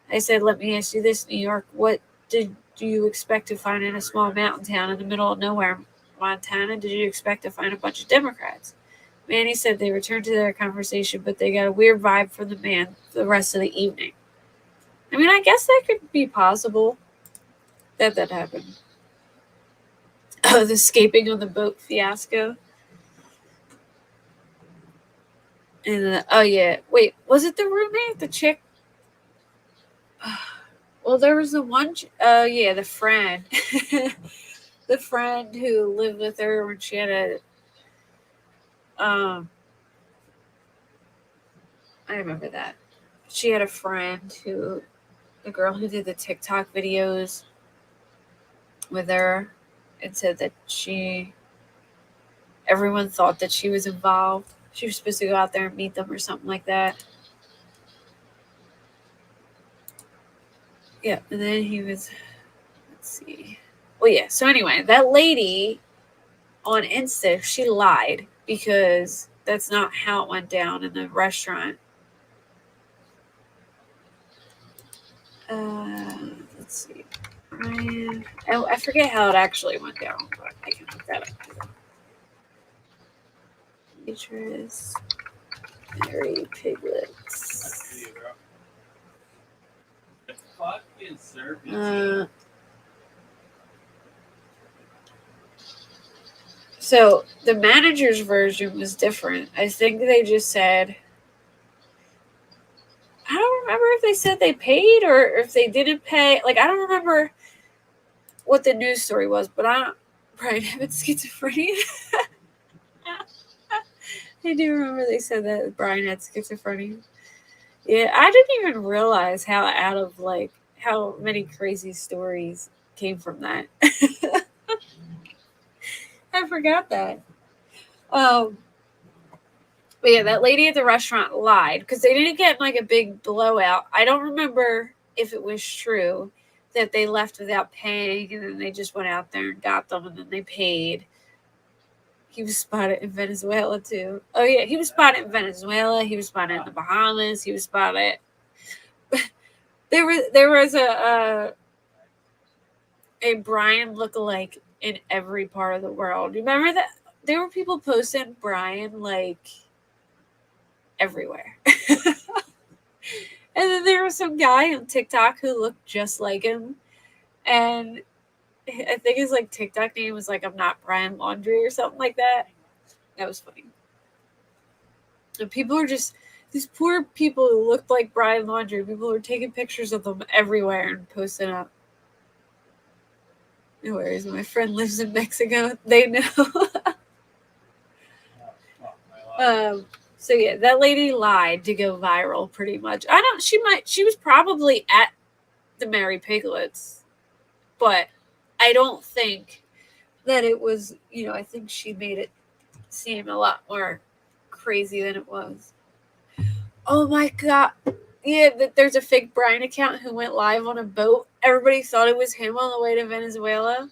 I said, "Let me ask you this, New York. What do you expect to find in a small mountain town in the middle of nowhere, Montana? Did you expect to find a bunch of Democrats?" Manny said they returned to their conversation, but they got a weird vibe from the man the rest of the evening. I mean, I guess that could be possible that happened. The escaping on the boat fiasco. And oh yeah, wait, was it the roommate, the chick? Well, there was the one. Oh yeah, the friend, the friend who lived with her when she had a. I remember that she had a friend who, the girl who did the TikTok videos with her, and said that everyone thought that she was involved. She was supposed to go out there and meet them or something like that. Yeah, and then he was. Let's see. Well, yeah. So anyway, that lady on Insta, she lied because that's not how it went down in the restaurant. Let's see. Ryan. I forget how it actually went down, but I can look that up. Beatrice, Mary Piglets. So the manager's version was different. I think they just said, I don't remember if they said they paid or if they didn't pay. Like, I don't remember what the news story was, but I don't. Brian having schizophrenia. I do remember they said that Brian had schizophrenia. Yeah, I didn't even realize how out of how many crazy stories came from that. I forgot that. Um, but yeah, that lady at the restaurant lied because they didn't get like a big blowout. I don't remember if it was true that they left without paying and then they just went out there and got them and then they paid. He was spotted in Venezuela too. Oh yeah, he was spotted in Venezuela. He was spotted in the Bahamas. He was spotted. there was a Brian lookalike in every part of the world. You remember that? There were people posting Brian like everywhere. And then there was some guy on TikTok who looked just like him. And I think his like TikTok name was like, "I'm not Brian Laundrie" or something like that. That was funny. And people are just, these poor people who looked like Brian Laundrie, people were taking pictures of them everywhere and posting up. No worries, my friend lives in Mexico. They know. So yeah, that lady lied to go viral pretty much. She was probably at the Mary Piglets, but I don't think that it was, I think she made it seem a lot more crazy than it was. Oh my God. Yeah, there's a fake Brian account who went live on a boat. Everybody thought it was him on the way to Venezuela.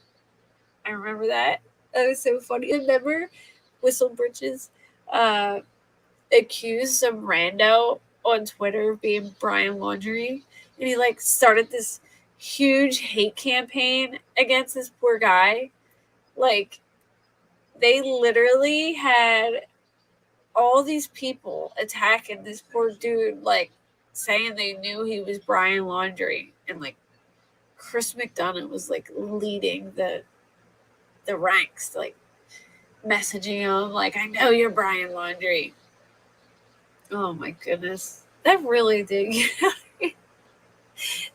I remember that. That was so funny. Remember Whistle Britches, accused some rando on Twitter of being Brian Laundrie, and he like started this huge hate campaign against this poor guy. Like they literally had all these people attacking this poor dude, like saying they knew he was Brian Laundrie, and like Chris McDonough was like leading the ranks, like messaging him like, "I know you're Brian Laundrie." Oh my goodness, that really did.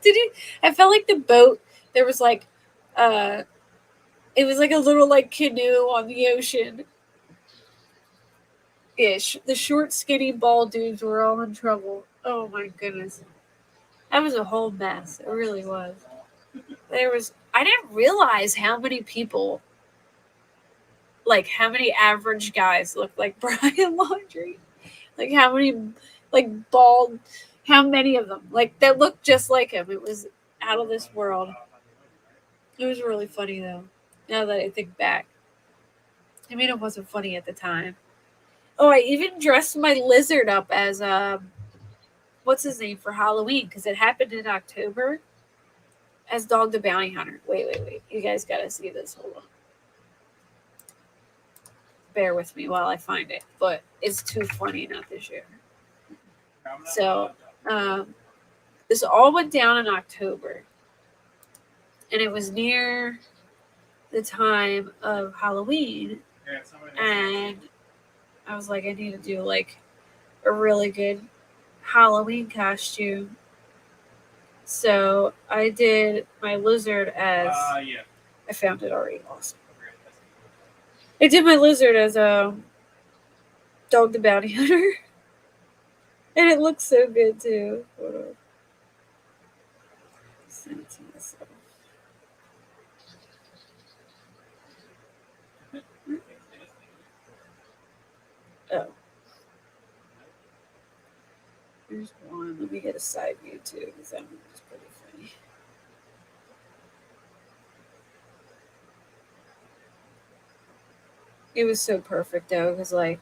Did you? I felt like the boat. There was like, uh, it was like a little like canoe on the ocean. Ish. The short, skinny, bald dudes were all in trouble. Oh my goodness, that was a whole mess. It really was. There was. I didn't realize how many people, like how many average guys, looked like Brian Laundrie. Like how many, like bald. How many of them like that looked just like him? It was out of this world. It was really funny though. Now that I think back, I mean, it wasn't funny at the time. Oh, I even dressed my lizard up as what's his name for Halloween because it happened in October as Dog the Bounty Hunter. Wait. You guys gotta see this. Hold on. Bear with me while I find it, but it's too funny not to share. So, this all went down in October, and it was near the time of Halloween, and I was like, I need to do like a really good Halloween costume. So I did my lizard as I found it already. Awesome. I did my lizard as Dog the Bounty Hunter, and it looks so good too. Hold on. Send it to myself. Oh, here's one. Let me get a side view too, because that one was pretty funny. It was so perfect though, because like,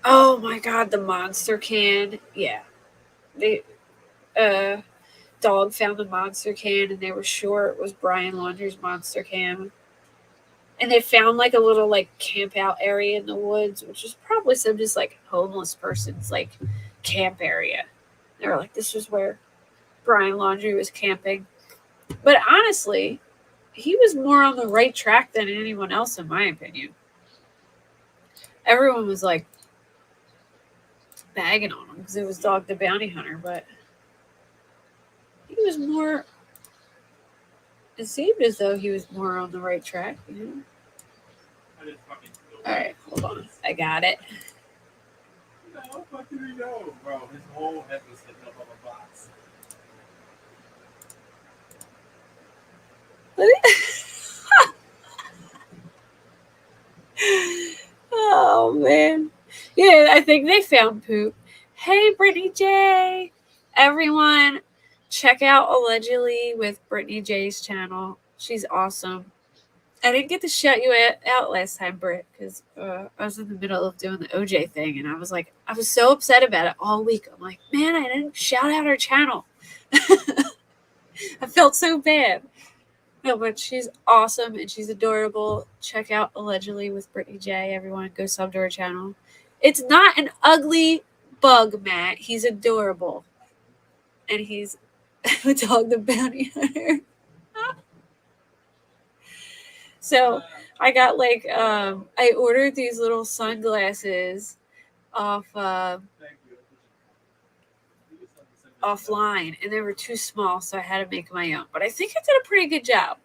oh my god, the monster can. Yeah, they dog found the monster can, and they were sure it was Brian Laundrie's monster can. And they found like a little like camp out area in the woods, which is probably some just like homeless person's like camp area. They were like, this is where Brian Laundrie was camping. But honestly, he was more on the right track than anyone else, in my opinion. Everyone was like bagging on him because it was Dog the Bounty Hunter, but he was more. It seemed as though he was more on the right track, you know? All right, hold on. I got it. How fuck did he know, bro? His whole head was sitting up on the box. Oh man. Yeah, I think they found poop. Hey Brittany J. Everyone, check out Allegedly with Brittany J's channel. She's awesome. I didn't get to shout you out last time, Britt, because I was in the middle of doing the OJ thing, and I was like, I was so upset about it all week. I'm like, man, I didn't shout out her channel. I felt so bad. No, but she's awesome and she's adorable. Check out Allegedly with Brittany J. Everyone, go sub to her channel. It's not an ugly bug, Matt. He's adorable, and he's a Dog the Bounty Hunter. So I got like I ordered these little sunglasses off offline, and they were too small, so I had to make my own. But I think I did a pretty good job.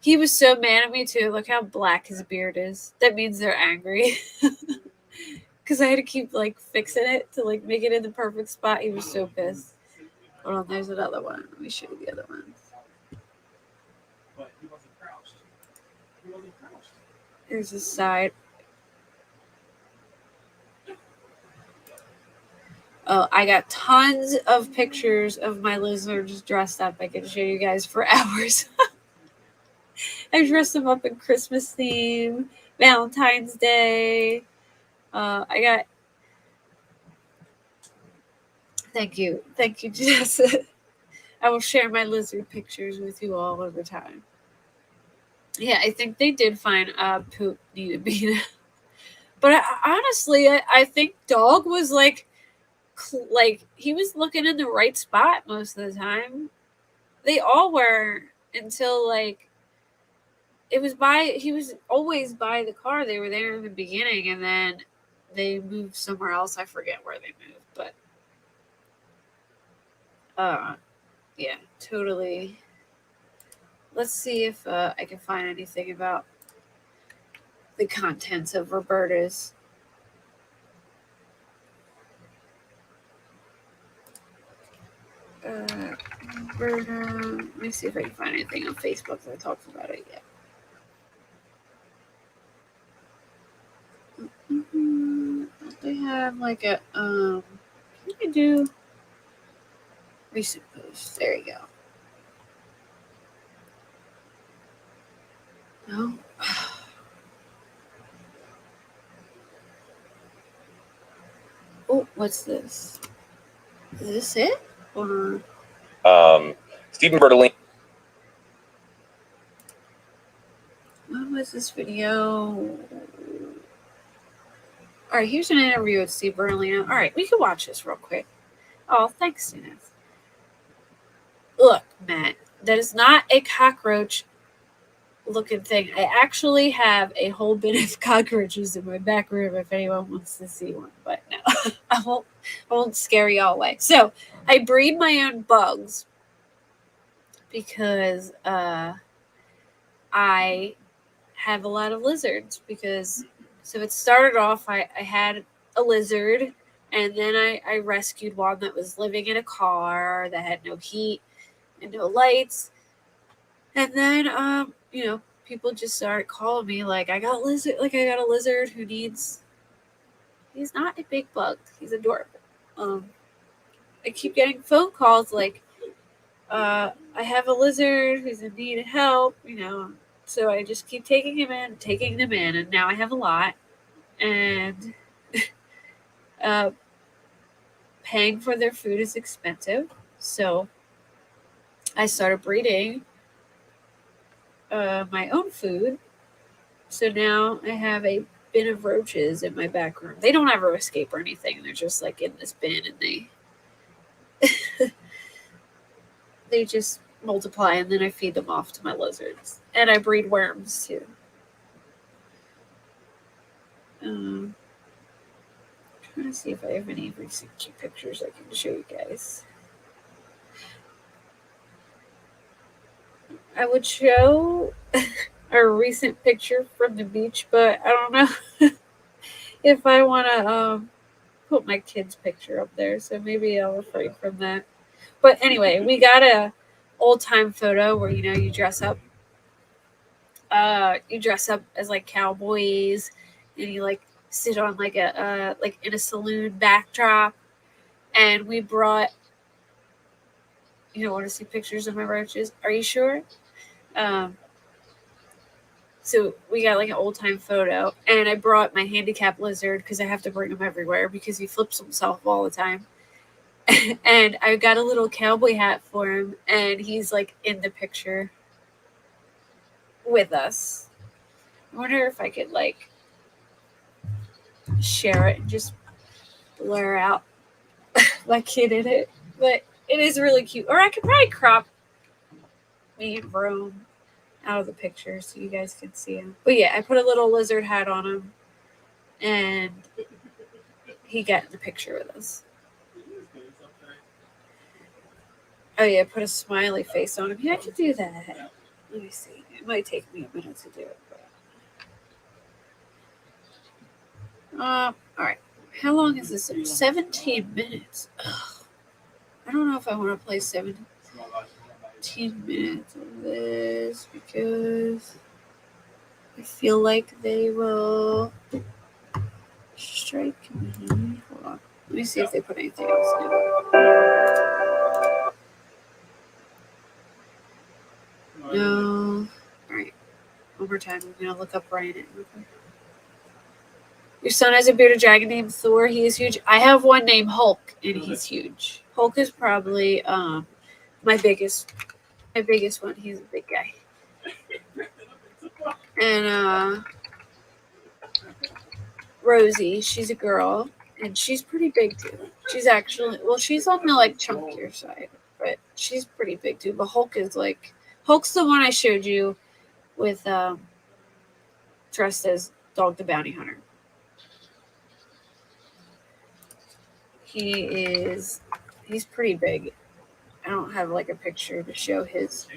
He was so mad at me too. Look how black his beard is. That means they're angry. Because I had to keep like fixing it to like make it in the perfect spot. He was so pissed. Hold on, there's another one. Let me show you the other one. But he wasn't crouched. Here's the side. Oh, I got tons of pictures of my lizards dressed up. I can show you guys for hours. I dressed them up in Christmas theme, Valentine's Day. I got. Thank you, Jess. I will share my lizard pictures with you all over time. Yeah, I think they did find poop needed being. But honestly, I think dog was like he was looking in the right spot most of the time. They all were until like it was by he was always by the car. They were there in the beginning, and then they moved somewhere else. I forget where they moved, but yeah, totally. Let's see if I can find anything about the contents of Roberta's. Roberta. Let me see if I can find anything on Facebook that talks about it yet. They have like a you can do recent posts. There you go. No. Oh, what's this? Is this it? Or Stephen Bertolini. what was this video? All right, here's an interview with Steve Bertolino. All right, we can watch this real quick. Oh, thanks, Dennis. Look, Matt, that is not a cockroach looking thing. I actually have a whole bin of cockroaches in my back room if anyone wants to see one. But no, I won't scare y'all away. So I breed my own bugs because I have a lot of lizards. So it started off I had a lizard, and then I rescued one that was living in a car that had no heat and no lights. And then people just started calling me like I got a lizard who needs. He's not a big bug. He's adorable. I keep getting phone calls like, I have a lizard who's in need of help. So I just keep taking them in, and now I have a lot, and paying for their food is expensive. So I started breeding my own food. So now I have a bin of roaches in my back room. They don't ever escape or anything. They're just like in this bin, and they just multiply, and then I feed them off to my lizards. And I breed worms too. Trying to see if I have any recent cute pictures I can show you guys. I would show a recent picture from the beach, but I don't know if I want to put my kid's picture up there, so maybe I'll refrain from that. But anyway, we got a old time photo where you dress up. You dress up as like cowboys, and you like sit on like a like in a saloon backdrop. And we brought. You don't want to see pictures of my roaches? Are you sure? So we got like an old time photo, and I brought my handicapped lizard because I have to bring him everywhere because he flips himself all the time. And I got a little cowboy hat for him, and he's like in the picture with us. I wonder if I could like share it and just blur out my kid in it. But it is really cute. Or I could probably crop me and Rome out of the picture so you guys can see him. But yeah, I put a little lizard hat on him, and he got in the picture with us. Oh yeah, put a smiley face on him. Yeah, I could do that. Let me see. It might take me a minute to do it. All right. How long is this? 17 minutes. Ugh. I don't know if I want to play 17 minutes of this because I feel like they will strike me. Hold on. Let me see if they put anything else in it. No. Alright. one more time. I'm gonna look up Ryan. Real quick. Your son has a bearded dragon named Thor. He is huge. I have one named Hulk, and he's huge. Hulk is probably my biggest one. He's a big guy. And Rosie, she's a girl, and she's pretty big too. She's actually she's on the like chunkier side, but she's pretty big too. But Hulk's the one I showed you with dressed as Dog the Bounty Hunter. He's pretty big. I don't have like a picture to show his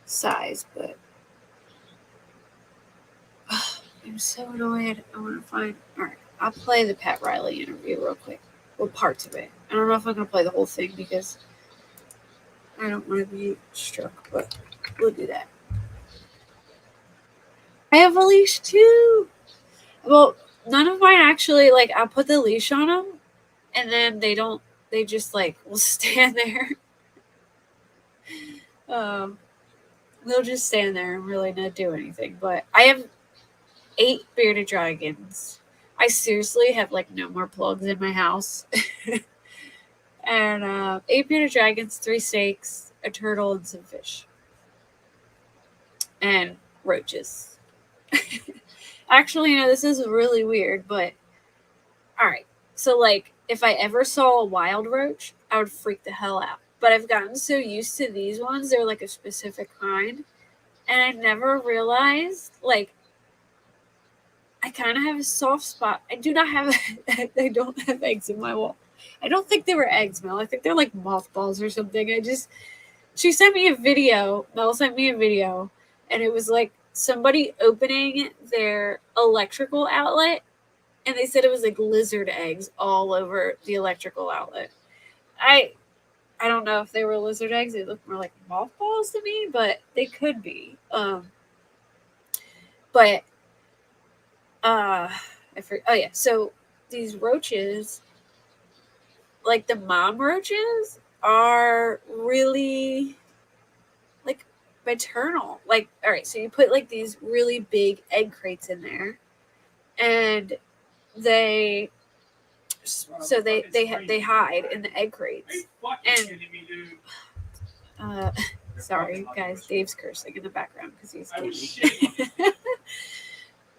size, but I'm so annoyed. I want to find. All right, I'll play the Pat Riley interview real quick. Well, parts of it. I don't know if I'm gonna play the whole thing because I don't want to be struck, but we'll do that. I have a leash too. Well, none of mine actually. Like, I'll put the leash on them, and then they don't. They just like will stand there. They'll just stand there and really not do anything. But I have 8 bearded dragons. I seriously have like no more plugs in my house. And 8 bearded dragons, 3 snakes, a turtle, and some fish. And roaches. Actually, this is really weird, but alright. So like if I ever saw a wild roach, I would freak the hell out. But I've gotten so used to these ones, they're like a specific kind. And I never realized, like, I kind of have a soft spot. I don't have eggs in my wall. I don't think they were eggs, Mel. I think they're like mothballs or something. She sent me a video. Mel sent me a video, and it was like somebody opening their electrical outlet, and they said it was like lizard eggs all over the electrical outlet. I don't know if they were lizard eggs. They look more like mothballs to me, but they could be. So these roaches, like the mom roaches, are really like maternal. Like, all right, so you put like these really big egg crates in there, and they hide in the egg crates. And sorry guys, Dave's cursing in the background because he's kidding.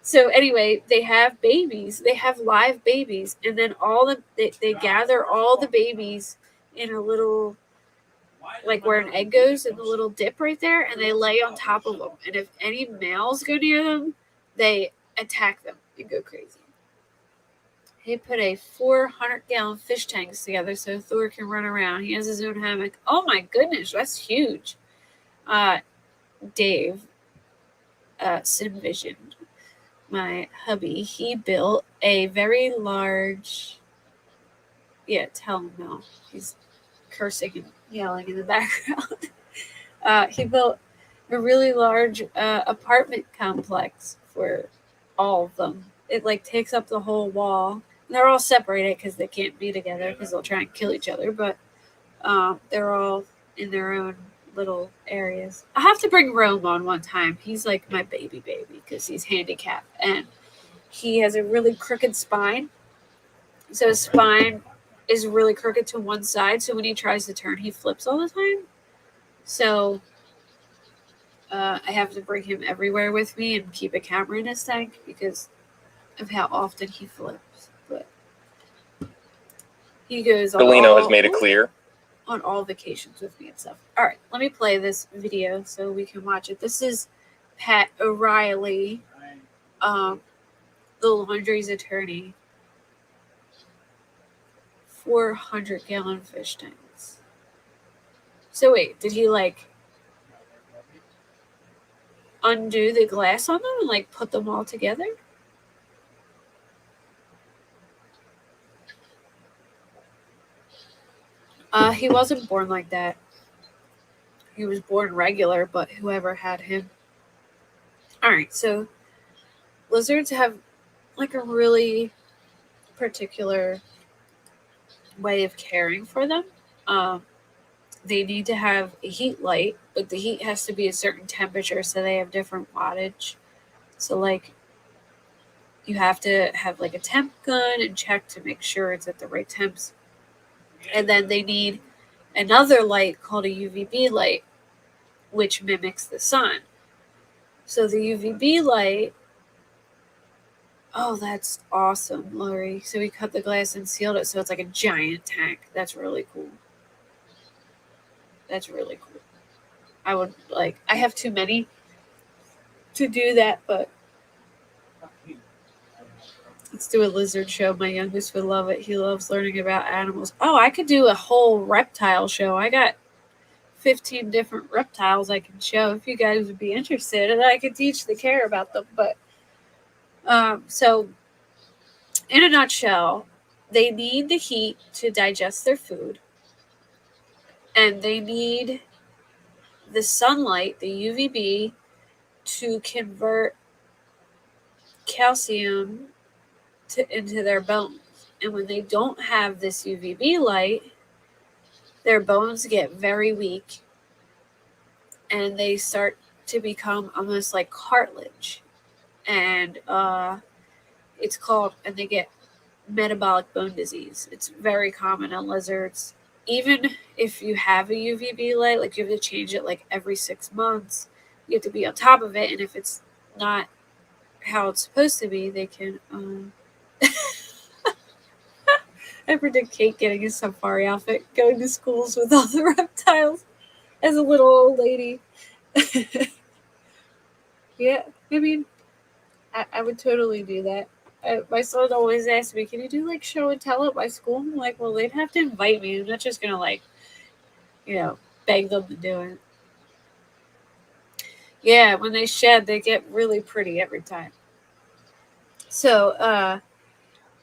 So anyway, they have babies. They have live babies, and then they gather all the babies in a little, like where an egg goes, in the little dip right there, and they lay on top of them. And if any males go near them, they attack them and go crazy. He put a 400-gallon fish tanks together so Thor can run around. He has his own hammock. Oh my goodness, that's huge. Dave, Simvision, my hubby, he built a very large. Yeah, tell him no. He's cursing and yelling in the background. He built a really large apartment complex for all of them. It like takes up the whole wall. They're all separated because they can't be together because they'll try and kill each other. But they're all in their own little areas. I have to bring Rome on one time. He's like my baby because he's handicapped and he has a really crooked spine. So his spine is really crooked to one side. So when he tries to turn, he flips all the time. So I have to bring him everywhere with me and keep a camera in his tank because of how often he flips. But he goes Delino has made it clear on all vacations with me and stuff. All right, let me play this video so we can watch it. This is Pat O'Reilly, the Laundries attorney. 400-gallon fish tanks. So wait, did he like undo the glass on them and like put them all together? He wasn't born like that. He was born regular, but whoever had him. Alright, so lizards have like a really particular way of caring for them. they need to have a heat light, but the heat has to be a certain temperature, so they have different wattage. So like you have to have like a temp gun and check to make sure it's at the right temps. And then they need another light called a UVB light, which mimics the sun. So the UVB light, oh, that's awesome, Lori. So we cut the glass and sealed it so it's like a giant tank. That's really cool. That's really cool. I would like, I have too many to do that, but let's do a lizard show. My youngest would love it. He loves learning about animals. Oh, I could do a whole reptile show. I got 15 different reptiles I can show if you guys would be interested, and I could teach the care about them. But so in a nutshell, they need the heat to digest their food, and they need the sunlight, the UVB, to convert calcium into their bones. And when they don't have this UVB light, their bones get very weak and they start to become almost like cartilage. And it's called, and they get metabolic bone disease. It's very common in lizards. Even if you have a UVB light, like you have to change it like every 6 months, you have to be on top of it. And if it's not how it's supposed to be, they can. I predict Kate getting a safari outfit, going to schools with all the reptiles as a little old lady. Yeah, I mean, I would totally do that. My son always asks me, "Can you do like show and tell at my school?" I'm like, "Well, they'd have to invite me. I'm not just gonna like, beg them to do it." Yeah, when they shed, they get really pretty every time. So,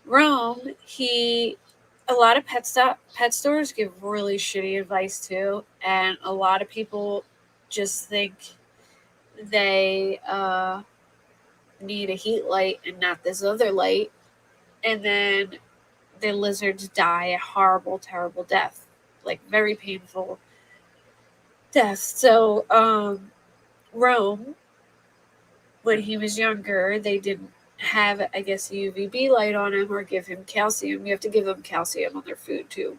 Rome, a lot of pet stores give really shitty advice too, and a lot of people just think they need a heat light and not this other light, and then the lizards die a horrible, terrible death, like very painful death. So, Rome, when he was younger, they didn't have, I guess, a UVB light on him or give him calcium. You have to give them calcium on their food too.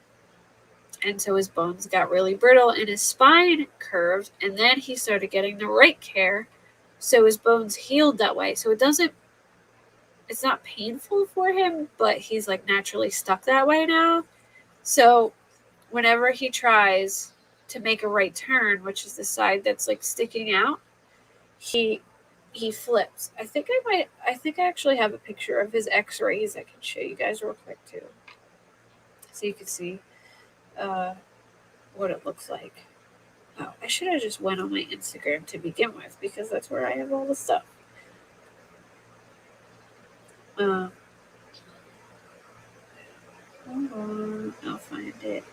And so his bones got really brittle and his spine curved, and then he started getting the right care. So his bones healed that way. So it's not painful for him, but he's like naturally stuck that way now. So whenever he tries to make a right turn, which is the side that's like sticking out, he flips. I think I actually have a picture of his x-rays I can show you guys real quick too. So you can see what it looks like. Oh, I should have just went on my Instagram to begin with because that's where I have all the stuff. Hold on, I'll find it.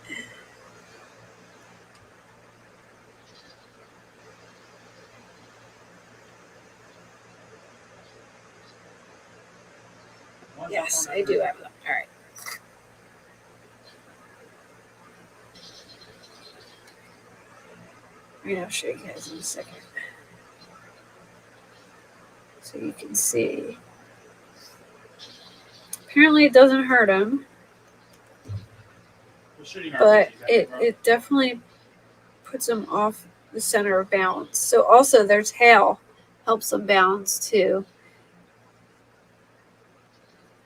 Yes, I do have them. All right. I'll show you guys in a second. So you can see. Apparently it doesn't hurt him. But it definitely puts him off the center of balance. So also their tail helps them balance too.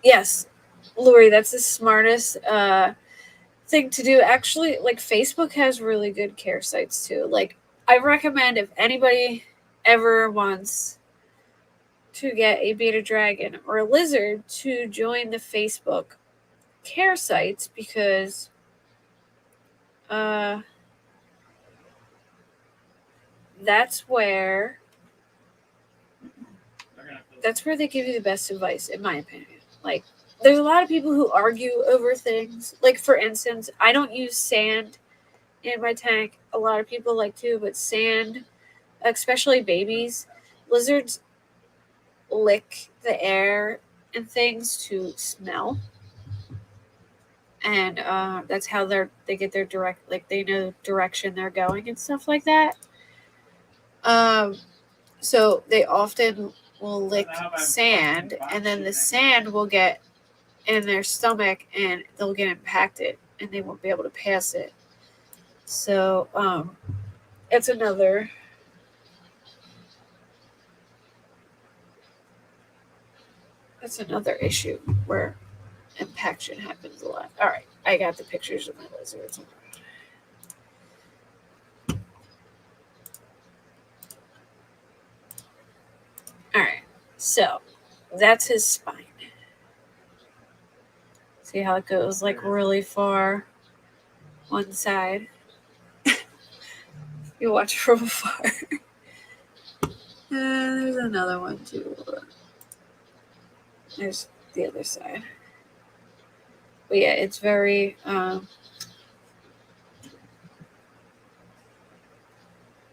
Yes, Lori, that's the smartest thing to do. Actually, like Facebook has really good care sites too. Like I recommend if anybody ever wants to get a beta dragon or a lizard to join the Facebook care sites because that's where they give you the best advice, in my opinion. Like, there's a lot of people who argue over things. Like, for instance, I don't use sand in my tank. A lot of people like to, but sand, especially babies, lizards lick the air and things to smell. and that's how they get their direct, like they know direction they're going and stuff like that. So they often will lick sand, and then the sand will get in their stomach and they'll get impacted and they won't be able to pass it. So it's another issue where impaction happens a lot. All right, I got the pictures of my lizards. All right, so that's his spine. See how it goes like really far one side. You watch from afar. There's another one too. There's the other side. But yeah, it's very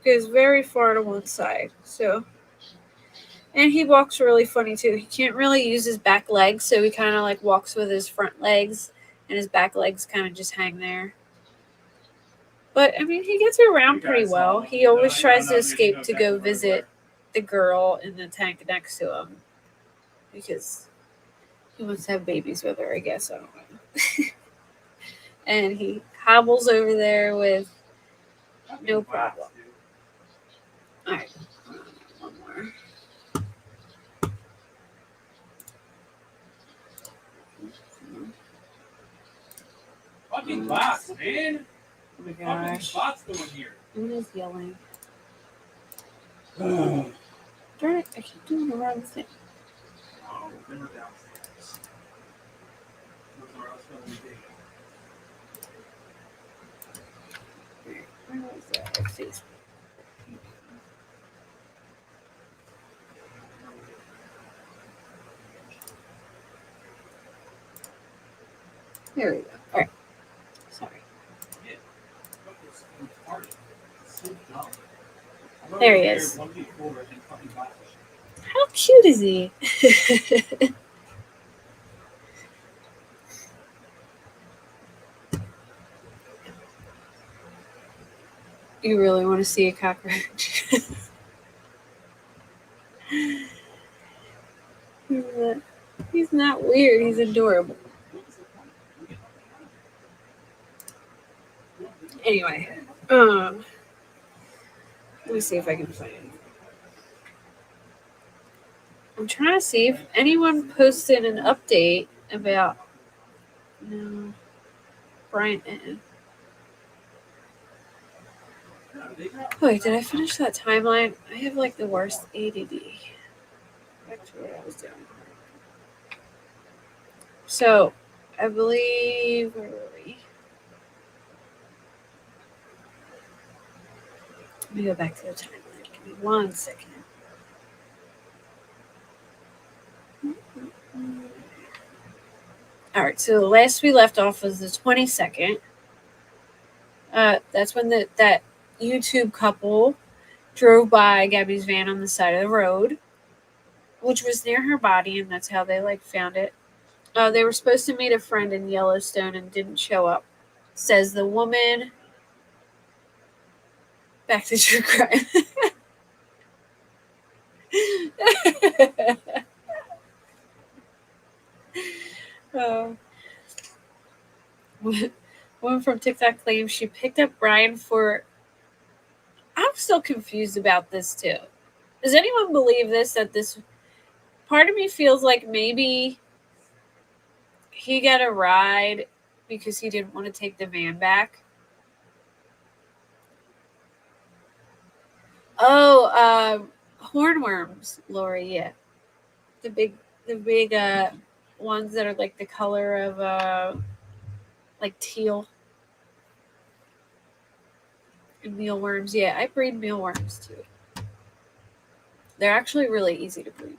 goes very far to one side. So, and he walks really funny too. He can't really use his back legs, so he kind of like walks with his front legs, and his back legs kind of just hang there. But I mean, he gets around pretty well. He always tries to escape to go visit the girl in the tank next to him because he wants to have babies with her, I guess. I don't know. And he hobbles over there with no problem. All right, one more. Fucking box, man. Oh my Fucking gosh. box going here. Who is yelling? Darn it, I keep doing the wrong thing. Oh, they were downstairs. That's where I was filming the video. Where was that? Facebook. There we go. All right. Sorry. Yeah. Fuck this retarded. It's so dumb. There he is. One week forward and fucking box. How cute is he? You really want to see a cockroach? He's not weird. He's adorable. Anyway, let me see if I can find it. I'm trying to see if anyone posted an update about Brian. Wait, did I finish that timeline? I have like the worst ADD. Back to what I was doing. So, I believe where were we? Let me go back to the timeline. Give me 1 second. All right, so the last we left off was the 22nd. That's when that YouTube couple drove by Gabby's van on the side of the road, which was near her body, and that's how they like found it. They were supposed to meet a friend in Yellowstone and didn't show up, says the woman. Back to true crime. Woman from TikTok claims she picked up Brian for. I'm still confused about this too. Does anyone believe this? That this part of me feels like maybe he got a ride because he didn't want to take the van back. Oh, hornworms, Lori. Yeah, the big ones that are like the color of like teal. And mealworms. Yeah, I breed mealworms too. They're actually really easy to breed.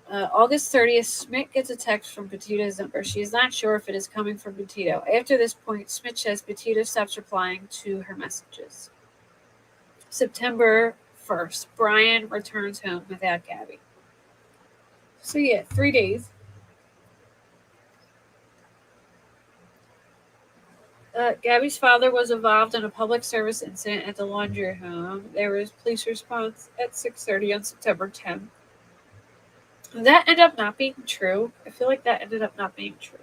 August 30th, Schmidt gets a text from Petito's number. She is not sure if it is coming from Petito. After this point, Schmidt says Petito stops replying to her messages. September 1st, Brian returns home without Gabby. So yeah, 3 days. Gabby's father was involved in a public service incident at the Laundrie home. There was police response at 6:30 on September 10th. That ended up not being true. I feel like that ended up not being true.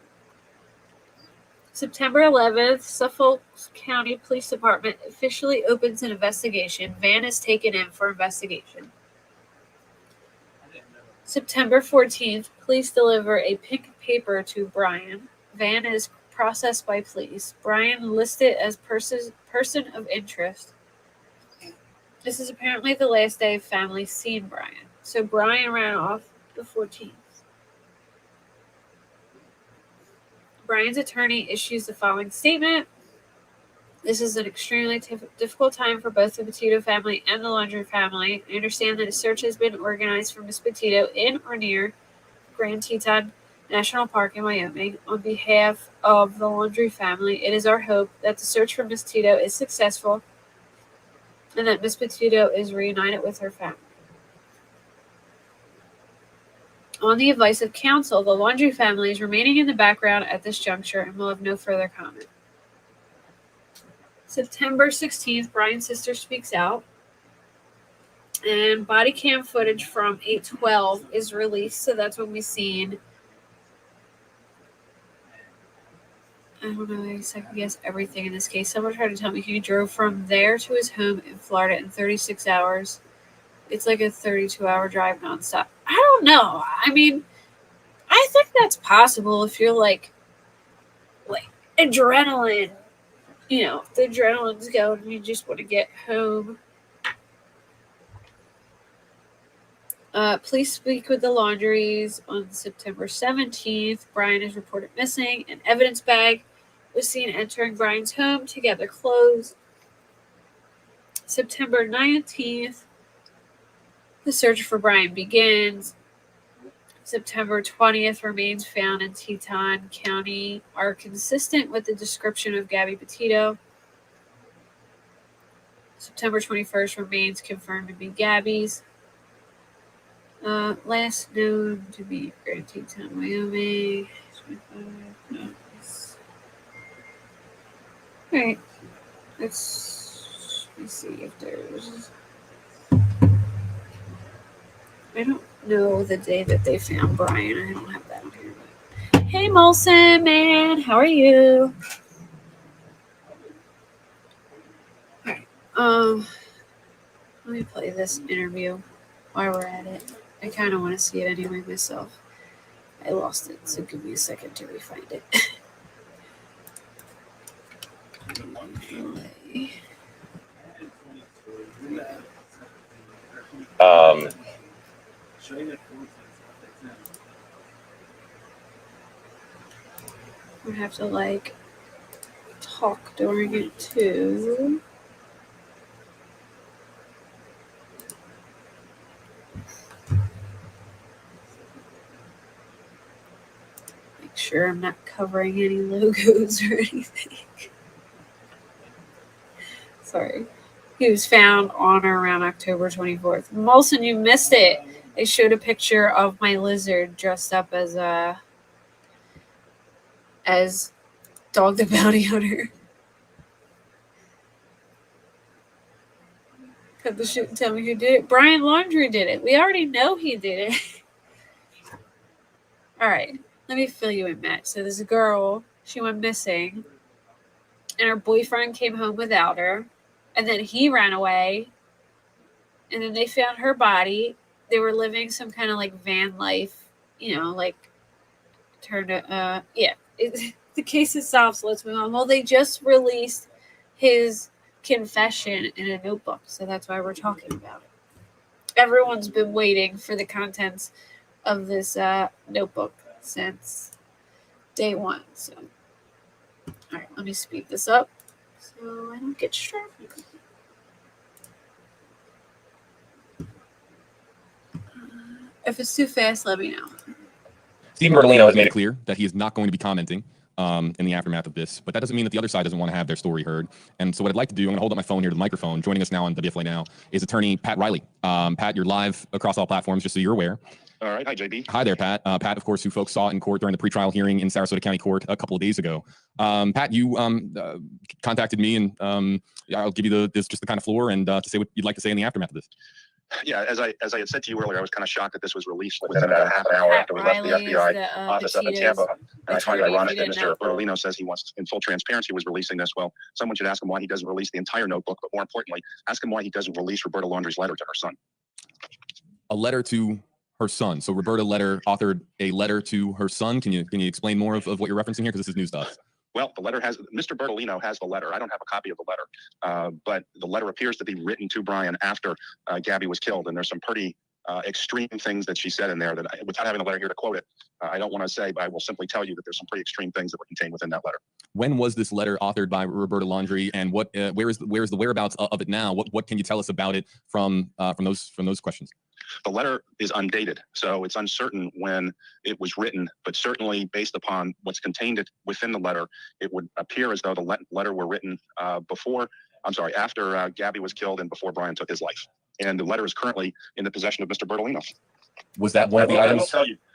September 11th, Suffolk County Police Department officially opens an investigation. Van is taken in for investigation. September 14th, police deliver a pink paper to Brian. Van is processed by police. Brian listed as person of interest. This is apparently the last day family seen Brian. So Brian ran off the 14th. Brian's attorney issues the following statement. This is an extremely difficult time for both the Petito family and the Laundrie family. I understand that a search has been organized for Miss Petito in or near Grand Teton National Park in Wyoming. On behalf of the Laundrie family, it is our hope that the search for Miss Petito is successful and that Miss Petito is reunited with her family. On the advice of counsel, the Laundrie family is remaining in the background at this juncture and will have no further comment. September 16th, Brian's sister speaks out, and body cam footage from 8/12 is released, so that's when we seen. I don't know, I second guess everything in this case. Someone tried to tell me he drove from there to his home in Florida in 36 hours. It's like a 32-hour drive nonstop. I don't know. I mean, I think that's possible if you're like adrenaline. You know, the adrenaline's going and you just want to get home. Police speak with the Laundries on September 17th. Brian is reported missing. An evidence bag was seen entering Brian's home to gather clothes. September 19th, the search for Brian begins. September 20th, remains found in Teton County are consistent with the description of Gabby Petito. September 21st, remains confirmed to be Gabby's. Last known to be Grand Teton, Wyoming. Alright. Let's see if there's. I don't know the day that they found Brian. I don't have that on here. But... Hey, Molson, man. How are you? Alright. Let me play this interview while we're at it. I kind of want to see it anyway myself. I lost it, so give me a second to re-find it. I have to talk during it too. Make sure I'm not covering any logos or anything. Sorry. He was found on or around October 24th. Molson, you missed it. They showed a picture of my lizard dressed up as Dog the Bounty Hunter. Cut the shit and tell me who did it. Brian Laundrie did it. We already know he did it. All right. Let me fill you in, Matt. So there's a girl. She went missing. And her boyfriend came home without her. And then he ran away. And then they found her body. They were living some kind of van life. The case is solved, so let's move on. Well, they just released his confession in a notebook, so that's why we're talking about it. Everyone's been waiting for the contents of this notebook since day one. So, all right, let me speed this up so I don't get distracted. If it's too fast, let me know. Stephen Bertolino has made it clear that he is not going to be commenting in the aftermath of this, but that doesn't mean that the other side doesn't want to have their story heard. And so what I'd like to do, I'm going to hold up my phone here to the microphone. Joining us now on WFLA Now is attorney Pat Riley. Pat, you're live across all platforms, just so you're aware. All right. Hi, JB. Hi there, Pat. Pat, of course, who folks saw in court during the pretrial hearing in Sarasota County Court a couple of days ago. Pat, you contacted me, and I'll give you just the kind of floor and to say what you'd like to say in the aftermath of this. Yeah, as I had said to you earlier, I was kind of shocked that this was released within about half an hour after we left the FBI office up in Tampa. And I find it ironic that Mr. Bertolino says he wants, in full transparency, was releasing this. Well, someone should ask him why he doesn't release the entire notebook, but more importantly, ask him why he doesn't release Roberta Laundrie's letter to her son. A letter to her son. So Roberta authored a letter to her son. Can you explain more of what you're referencing here? Because this is news to us. Well, the letter has, Mr. Bertolino has the letter. I don't have a copy of the letter, but the letter appears to be written to Brian after Gabby was killed. And there's some pretty extreme things that she said in there that, without having the letter here to quote it, I don't want to say, but I will simply tell you that there's some pretty extreme things that were contained within that letter. When was this letter authored by Roberta Laundrie, and what where's the whereabouts of it now? What can you tell us about it from those questions? The letter is undated, so it's uncertain when it was written, but certainly based upon what's contained within the letter, it would appear as though the letter were written after Gabby was killed and before Brian took his life. And the letter is currently in the possession of Mr. Bertolino. Was that one of the items?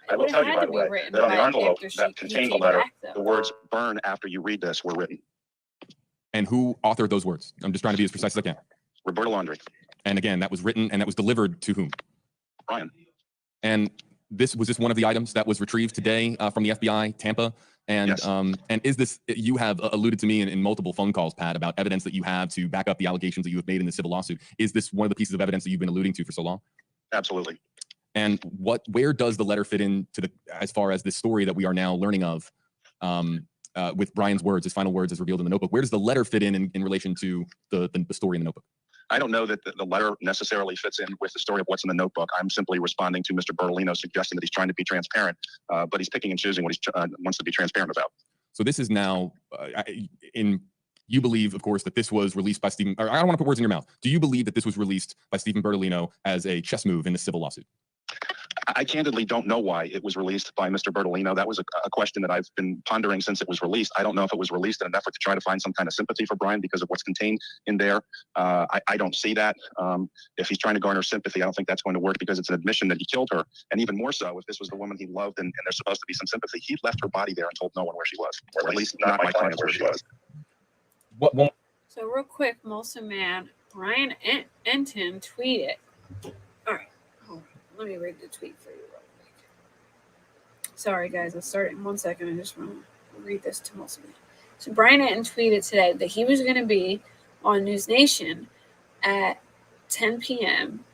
I will tell you, by the way, that on the envelope that contained the letter, the words "burn after you read this" were written. And who authored those words? I'm just trying to be as precise as I can. Roberta Laundrie. And again, that was written and that was delivered to whom? Brian. And was this one of the items that was retrieved today from the FBI, Tampa? And yes. And is this, you have alluded to me in multiple phone calls, Pat, about evidence that you have to back up the allegations that you have made in the civil lawsuit. Is this one of the pieces of evidence that you've been alluding to for so long? Absolutely. And where does the letter fit into as far as this story that we are now learning of with Brian's words, his final words as revealed in the notebook? Where does the letter fit in relation to the story in the notebook? I don't know that the letter necessarily fits in with the story of what's in the notebook. I'm simply responding to Mr. Bertolino suggesting that he's trying to be transparent, but he's picking and choosing what he wants to be transparent about. So this is now you believe, of course, that this was released by Stephen, or I don't want to put words in your mouth. Do you believe that this was released by Stephen Bertolino as a chess move in the civil lawsuit? I candidly don't know why it was released by Mr. Bertolino. That was a question that I've been pondering since it was released. I don't know if it was released in an effort to try to find some kind of sympathy for Brian because of what's contained in there. I don't see that. If he's trying to garner sympathy, I don't think that's going to work because it's an admission that he killed her. And even more so, if this was the woman he loved and there's supposed to be some sympathy, he left her body there and told no one where she was, or at least not my client where she was. So real quick, Molson Man, Brian Enton tweeted. All right. Let me read the tweet for you real quick. Sorry, guys. I'll start in 1 second. I just want to read this to most of you. So Brian Enton tweeted today that he was going to be on News Nation at 10 p.m.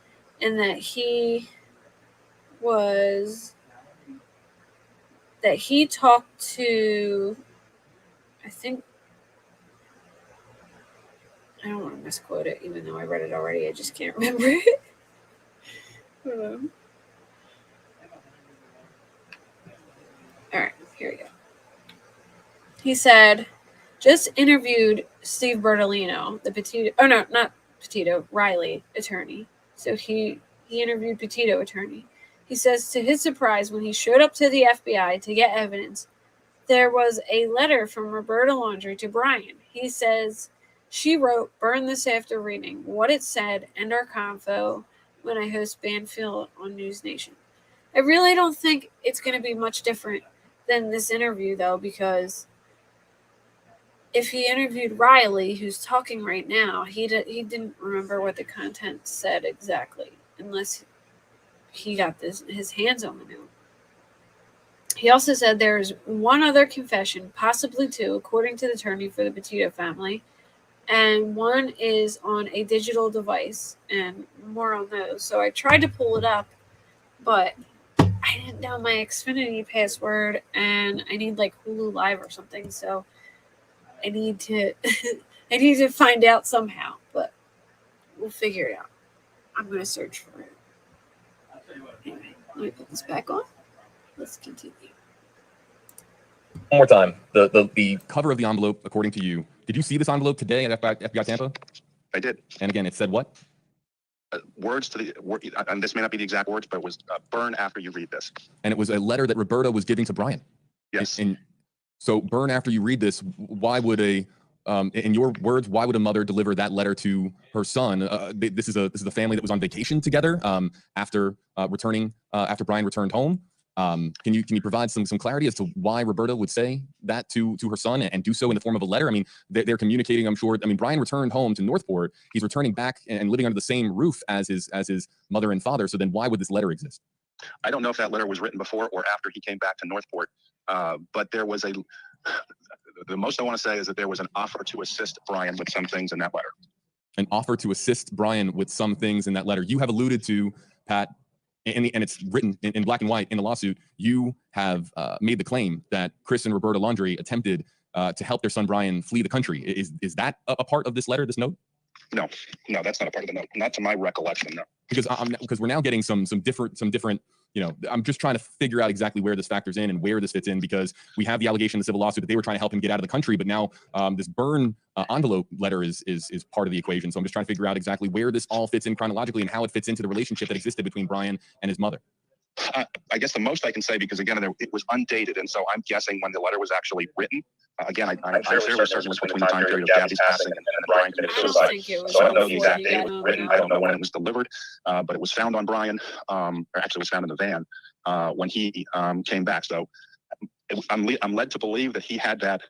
and that he talked to, I don't want to misquote it, even though I read it already. I just can't remember it. All right, here we go. He said, just interviewed Steve Bertolino, the Petito, oh no, not Petito, Riley attorney. So he interviewed Petito attorney. He says to his surprise, when he showed up to the FBI to get evidence, there was a letter from Roberta Laundrie to Brian. He says, she wrote, burn this after reading what it said and our convo when I host Banfield on News Nation. I really don't think it's going to be much different than this interview, though, because if he interviewed Riley, who's talking right now, he didn't remember what the content said exactly, unless he got his hands on the note. He also said there's one other confession, possibly two, according to the attorney for the Petito family, and one is on a digital device, and more on those. So I tried to pull it up, but I didn't know my Xfinity password, and I need like Hulu Live or something. So I need to find out somehow, but we'll figure it out. I'm going to search for it. Anyway, let me put this back on. Let's continue. One more time. The cover of the envelope, according to you, did you see this envelope today at FBI Tampa? I did. And again, it said what? Words to the word, and this may not be the exact words, but it was burn after you read this. And it was a letter that Roberta was giving to Brian. Yes. And so burn after you read this. Why would a in your words, why would a mother deliver that letter to her son? This is a family that was on vacation together after Brian returned home. Can you provide some clarity as to why Roberta would say that to her son and do so in the form of a letter? I mean, they're communicating, I'm sure. I mean, Brian returned home to Northport. He's returning back and living under the same roof as his mother and father. So then why would this letter exist? I don't know if that letter was written before or after he came back to Northport, but there was the most I want to say is that there was an offer to assist Brian with some things in that letter. An offer to assist Brian with some things in that letter. You have alluded to, Pat, and it's written in black and white in the lawsuit. You have made the claim that Chris and Roberta Laundrie attempted to help their son Brian flee the country. Is that a part of this letter, this note? No, that's not a part of the note. Not to my recollection, no. Because we're now getting some different. You know, I'm just trying to figure out exactly where this factors in and where this fits in, because we have the allegation in the civil lawsuit that they were trying to help him get out of the country, but now this burn envelope letter is part of the equation. So I'm just trying to figure out exactly where this all fits in chronologically and how it fits into the relationship that existed between Brian and his mother. I guess the most I can say, because again, it was undated, and so I'm guessing when the letter was actually written. Again, I'm fairly certain it was between the time period of Gabby's passing and Brian committed suicide. So I don't know the exact date it was written. I don't know when it was delivered, but it was found on Brian, or actually it was found in the van when he came back. So I'm led to believe that he had that,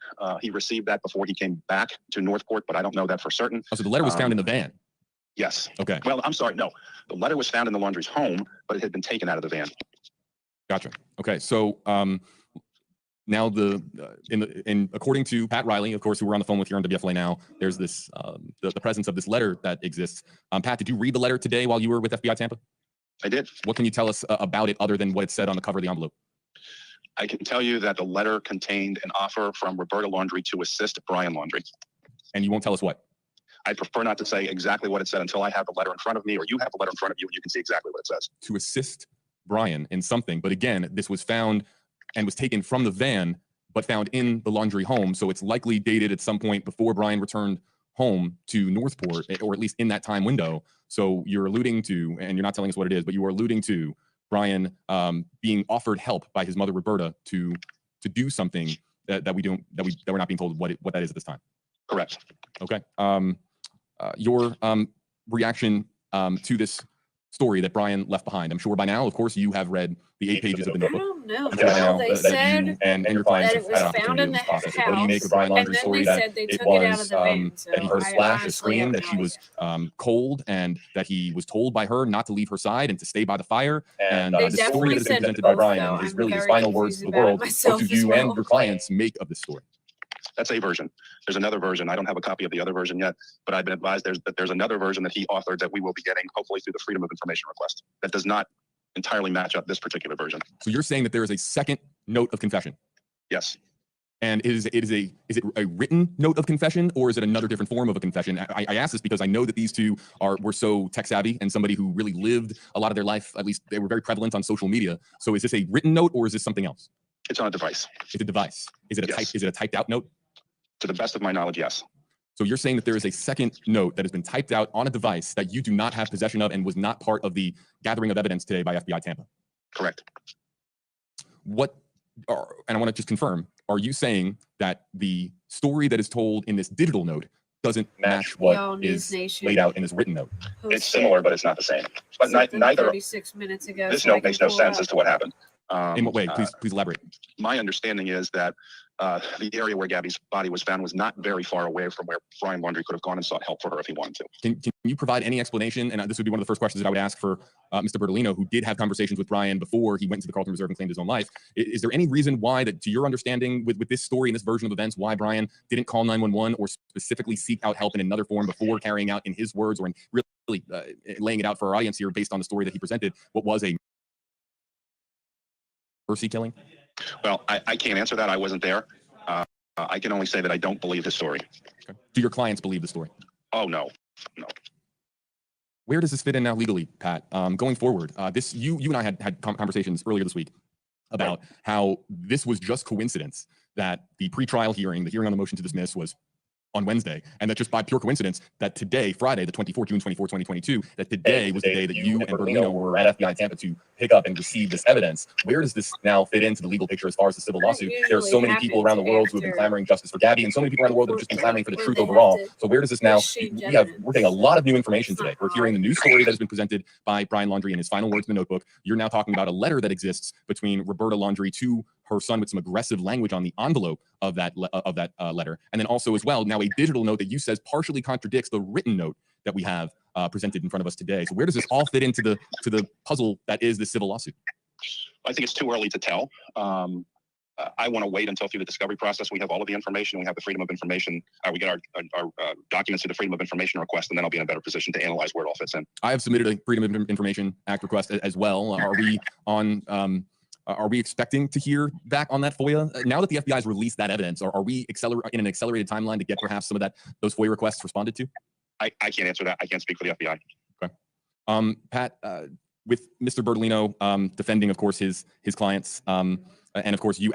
he received that before he came back to Northport, but I don't know that for certain. Oh, so the letter was found in the van? Yes. Okay. Well, I'm sorry. No, the letter was found in the Laundrie's home, but it had been taken out of the van. Gotcha. Okay. So now according to Pat Riley, of course, who we're on the phone with here on WFLA now, there's this the presence of this letter that exists. Pat, did you read the letter today while you were with FBI Tampa? I did. What can you tell us about it other than what it said on the cover of the envelope? I can tell you that the letter contained an offer from Roberta Laundrie to assist Brian Laundrie. And you won't tell us what? I prefer not to say exactly what it said until I have the letter in front of me, or you have the letter in front of you and you can see exactly what it says. To assist Brian in something. But again, this was found and was taken from the van, but found in the Laundrie home. So it's likely dated at some point before Brian returned home to Northport, or at least in that time window. So you're alluding to, and you're not telling us what it is, but you are alluding to Brian being offered help by his mother Roberta to do something that we're not being told what that is at this time. Correct. Okay. Your reaction to this story that Brian left behind. I'm sure by now, of course, you have read the 8 pages of the I notebook. don't know. Yeah, They said and your clients that it was have had found in the opportunity house, to process it. What do you make of Brian and Laundrie's then story they that said they it took it out was of the van. that he heard a So splash, a honestly scream, have that no she was idea. cold, and that he was told by her not to leave her side and to stay by the fire. And They the story definitely that has been said presented by both, Brian though. is I'm really his very final words to the confused about it world. What myself do as you well. and your clients make of this story? That's a version. There's another version. I don't have a copy of the other version yet, but I've been advised there's another version that he authored that we will be getting, hopefully through the Freedom of Information request, that does not entirely match up this particular version. So you're saying that there is a second note of confession? Yes. And is it a written note of confession, or is it another different form of a confession? I ask this because I know that these two were so tech savvy, and somebody who really lived a lot of their life, at least they were very prevalent on social media. So is this a written note, or is this something else? It's on a device. It's a device. Is it a Yes. is it a typed out note? To the best of my knowledge, yes. So you're saying that there is a second note that has been typed out on a device that you do not have possession of and was not part of the gathering of evidence today by FBI Tampa? Correct. And I want to just confirm, are you saying that the story that is told in this digital note doesn't match what is laid out in this written note? It's similar, but it's not the same. But neither. 36 minutes ago. This so I note can makes no pull sense up. as to what happened. In what way? Please elaborate. My understanding is that the area where Gabby's body was found was not very far away from where Brian Laundrie could have gone and sought help for her if he wanted to. Can you provide any explanation? And this would be one of the first questions that I would ask for Mr. Bertolino, who did have conversations with Brian before he went to the Carlton Reserve and claimed his own life. Is there any reason why, that, to your understanding, with this story and this version of events, why Brian didn't call 911 or specifically seek out help in another form before carrying out, in his words, or in really laying it out for our audience here based on the story that he presented, what was a mercy killing? Well, I can't answer that. I wasn't there. I can only say that I don't believe his story. Okay. Do your clients believe the story? Oh, no. Where does this fit in now legally, Pat? Going forward, you and I had conversations earlier this week about how this was just coincidence that the pretrial hearing, the hearing on the motion to dismiss, was on Wednesday, and that just by pure coincidence that today, Friday, the 24th, June 24, 2022, that today was the day that you and Bertolino were at FBI Tampa to pick up and receive this evidence, where does this now fit into the legal picture as far as the civil lawsuit? There are so many people around the world who have been clamoring justice for Gabby, and so many people around the world that have just been clamoring for the truth overall. So where does this now? We're getting a lot of new information today. We're hearing the news story that has been presented by Brian Laundrie in his final words in the notebook. You're now talking about a letter that exists between Roberta Laundrie to her son with some aggressive language on the envelope of that letter, and then also as well now a digital note that you says partially contradicts the written note that we have presented in front of us today. So where does this all fit into the puzzle that is the civil lawsuit? I think it's too early to tell. I want to wait until through the discovery process we have all of the information. We have the freedom of information. We get our documents to the freedom of information request, and then I'll be in a better position to analyze where it all fits in. I have submitted a freedom of information act request as well. Are we on? Are we expecting to hear back on that FOIA now that the FBI has released that evidence? Or are we in an accelerated timeline to get perhaps some of those FOIA requests responded to? I can't answer that. I can't speak for the FBI. Okay. Pat, with Mr. Bertolino defending, of course, his clients, and of course you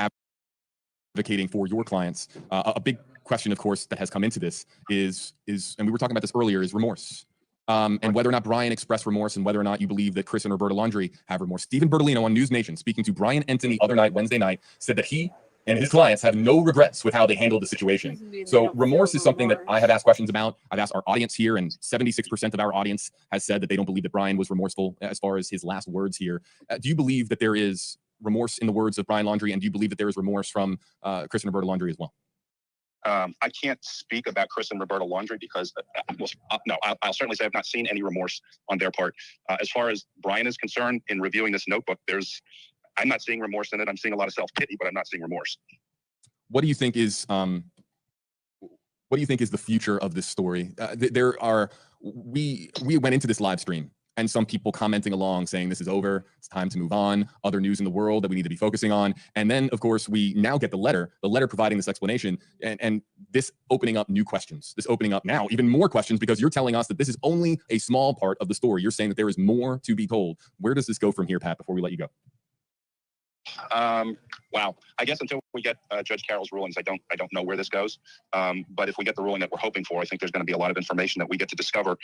advocating for your clients, a big question, of course, that has come into this is, and we were talking about this earlier, is remorse. And whether or not Brian expressed remorse, and whether or not you believe that Chris and Roberta Laundrie have remorse. Stephen Bertolino on News Nation, speaking to Brian Enton the other night, Wednesday night, said that he and his clients have no regrets with how they handled the situation. So remorse is something that I have asked questions about. I've asked our audience here, and 76% of our audience has said that they don't believe that Brian was remorseful as far as his last words here. Do you believe that there is remorse in the words of Brian Laundrie, and do you believe that there is remorse from Chris and Roberta Laundrie as well? I can't speak about Chris and Roberta Laundrie because, I'll certainly say I've not seen any remorse on their part. As far as Brian is concerned, in reviewing this notebook, I'm not seeing remorse in it. I'm seeing a lot of self-pity, but I'm not seeing remorse. What do you think is the future of this story? We went into this live stream, and some people commenting along saying this is over, it's time to move on, other news in the world that we need to be focusing on. And then, of course, we now get the letter providing this explanation, and this opening up new questions, this opening up now even more questions, because you're telling us that this is only a small part of the story. You're saying that there is more to be told. Where does this go from here, Pat, before we let you go? Wow. I guess until we get Judge Carroll's rulings, I don't know where this goes. But if we get the ruling that we're hoping for, I think there's going to be a lot of information that we get to discover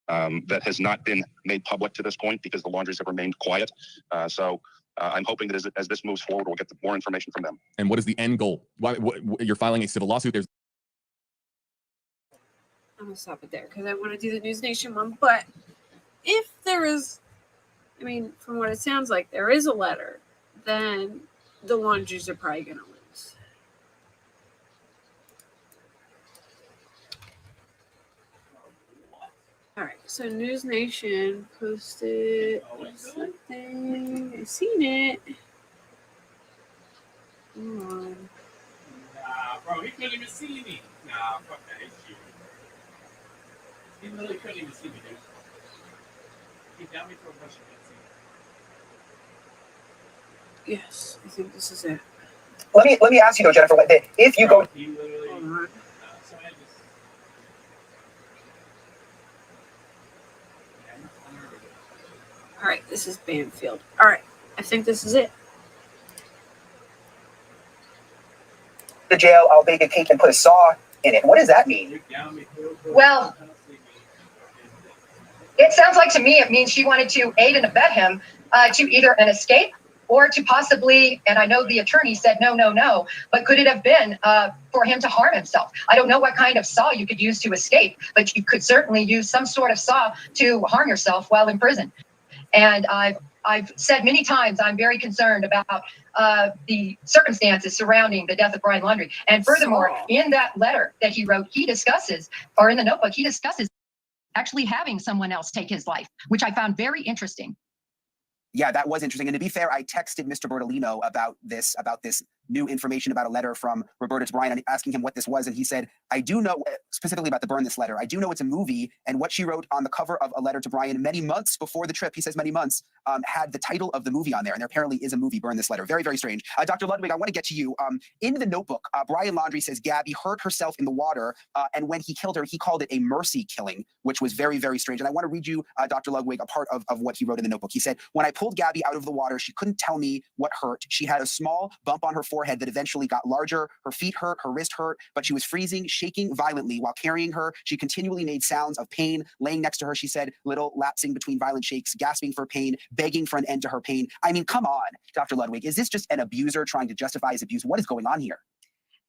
that has not been made public to this point because the Laundries have remained quiet. So I'm hoping that as this moves forward, we'll get more information from them. And what is the end goal? You're filing a civil lawsuit. I'm going to stop it there because I want to do the News Nation one. But if there is, I mean, from what it sounds like, there is a letter, then the Laundries are probably going to lose. All right, so News Nation posted something. I've seen it. Hold on. Nah, bro, he couldn't even see me. Nah, fuck that shit. He literally couldn't even see me, dude. He got me for a bunch of minutes. Yes, I think this is it. Let me ask you though, Jennifer, if you go. He literally. Hold on. So I just. All right, this is Banfield. All right, I think this is it. The jail, I'll bake a cake and put a saw in it. What does that mean? Well, it sounds like to me it means she wanted to aid and abet him to either an escape or to possibly, and I know the attorney said no, but could it have been for him to harm himself? I don't know what kind of saw you could use to escape, but you could certainly use some sort of saw to harm yourself while in prison. And I've said many times I'm very concerned about the circumstances surrounding the death of Brian Laundrie. And furthermore, in that letter that he wrote, he discusses, or in the notebook, he discusses actually having someone else take his life, which I found very interesting. Yeah, that was interesting. And to be fair, I texted Mr. Bertolino about this new information about a letter from Roberta to Brian, asking him what this was. And he said, I do know, specifically about the Burn This letter, I do know it's a movie. And what she wrote on the cover of a letter to Brian many months before the trip, he says many months, had the title of the movie on there. And there apparently is a movie, Burn This Letter. Very, very strange. Dr. Ludwig, I want to get to you. In the notebook, Brian Laundrie says Gabby hurt herself in the water. And when he killed her, he called it a mercy killing, which was very, very strange. And I want to read you, Dr. Ludwig, a part of what he wrote in the notebook. He said, when I pulled Gabby out of the water, she couldn't tell me what hurt. She had a small bump on her forehead that eventually got larger. Her feet hurt, her wrist hurt, but she was freezing, shaking violently while carrying her. She continually made sounds of pain. Laying next to her, she said, little lapsing between violent shakes, gasping for pain, begging for an end to her pain. I mean, come on, Dr. Ludwig, is this just an abuser trying to justify his abuse? What is going on here?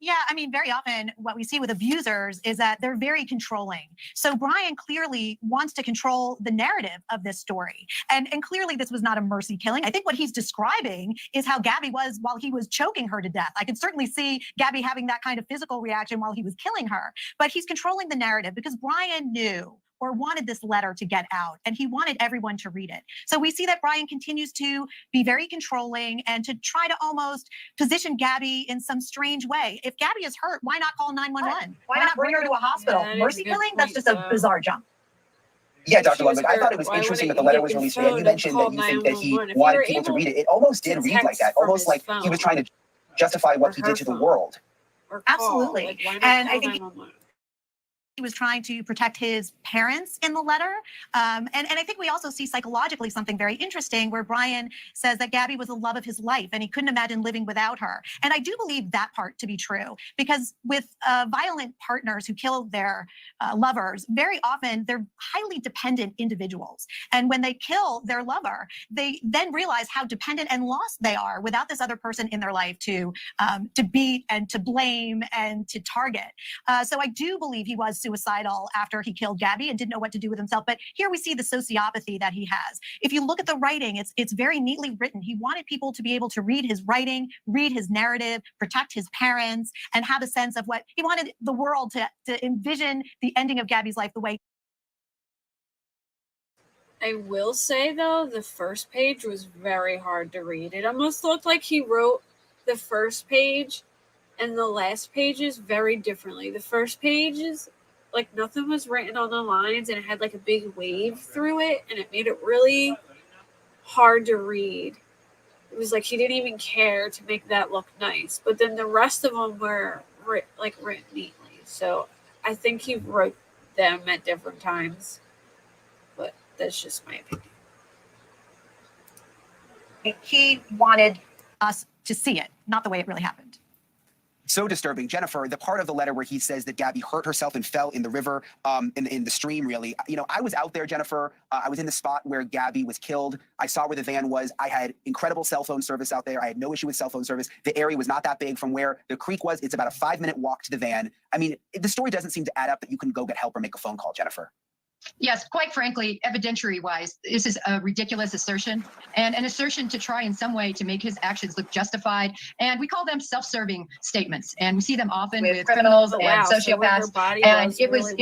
Yeah, I mean, very often what we see with abusers is that they're very controlling. So Brian clearly wants to control the narrative of this story. And clearly this was not a mercy killing. I think what he's describing is how Gabby was while he was choking her to death. I could certainly see Gabby having that kind of physical reaction while he was killing her. But he's controlling the narrative because Brian knew or wanted this letter to get out, and he wanted everyone to read it. So we see that Brian continues to be very controlling and to try to almost position Gabby in some strange way. If Gabby is hurt, why not call 911? Why not bring her to a hospital? Yeah, that is Mercy a good killing? That's point, just a though. bizarre jump. Yeah, If Dr. she was Ludwig, I thought it hurt, was why interesting that wouldn't the letter you was get released your today. You phone and mentioned call that you think that he 911? If you wanted were people to able read it. It almost did to read like text that, from almost his like he was phone trying to justify what or he her did to the phone. world. or call, Absolutely. like, why not And call I think 911? he was trying to protect his parents in the letter. And I think we also see psychologically something very interesting where Brian says that Gabby was the love of his life and he couldn't imagine living without her. And I do believe that part to be true because with violent partners who kill their lovers, very often they're highly dependent individuals. And when they kill their lover, they then realize how dependent and lost they are without this other person in their life to beat and to blame and to target. So I do believe he was suicidal after he killed Gabby and didn't know what to do with himself. But here we see the sociopathy that he has. If you look at the writing, it's very neatly written. He wanted people to be able to read his writing, read his narrative, protect his parents, and have a sense of what he wanted the world to envision the ending of Gabby's life the way. I will say, though, the first page was very hard to read. It almost looked like he wrote the first page and the last pages very differently. The first page is like nothing was written on the lines and it had like a big wave through it and it made it really hard to read. It was like he didn't even care to make that look nice. But then the rest of them were written neatly. So I think he wrote them at different times. But that's just my opinion. He wanted us to see it, not the way it really happened. So disturbing. Jennifer, the part of the letter where he says that Gabby hurt herself and fell in the river, in the stream, really. You know, I was out there, Jennifer. I was in the spot where Gabby was killed. I saw where the van was. I had incredible cell phone service out there. I had no issue with cell phone service. The area was not that big from where the creek was. It's about a 5-minute walk to the van. I mean, the story doesn't seem to add up that you can go get help or make a phone call, Jennifer. Yes, quite frankly, evidentiary-wise, this is a ridiculous assertion and an assertion to try in some way to make his actions look justified. And we call them self-serving statements, and we see them often with criminals and sociopaths. And it was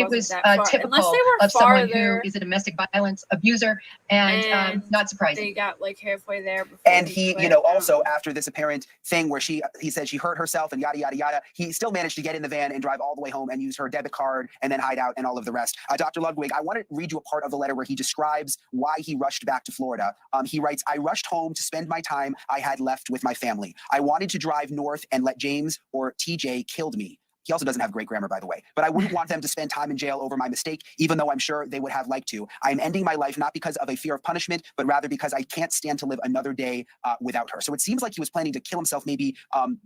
typical of someone who is a domestic violence abuser, and not surprising. They got like halfway there. And he, you know, also after this apparent thing where he said she hurt herself and yada, yada, yada, he still managed to get in the van and drive all the way home and use her debit card and then hide out and all of the rest. Dr. Ludwig, I want to read you a part of the letter where he describes why he rushed back to Florida. He writes, I rushed home to spend my time I had left with my family. I wanted to drive north and let James or TJ killed me. He also doesn't have great grammar, by the way. But I wouldn't want them to spend time in jail over my mistake, even though I'm sure they would have liked to. I am ending my life not because of a fear of punishment, but rather because I can't stand to live another day without her. So it seems like he was planning to kill himself maybe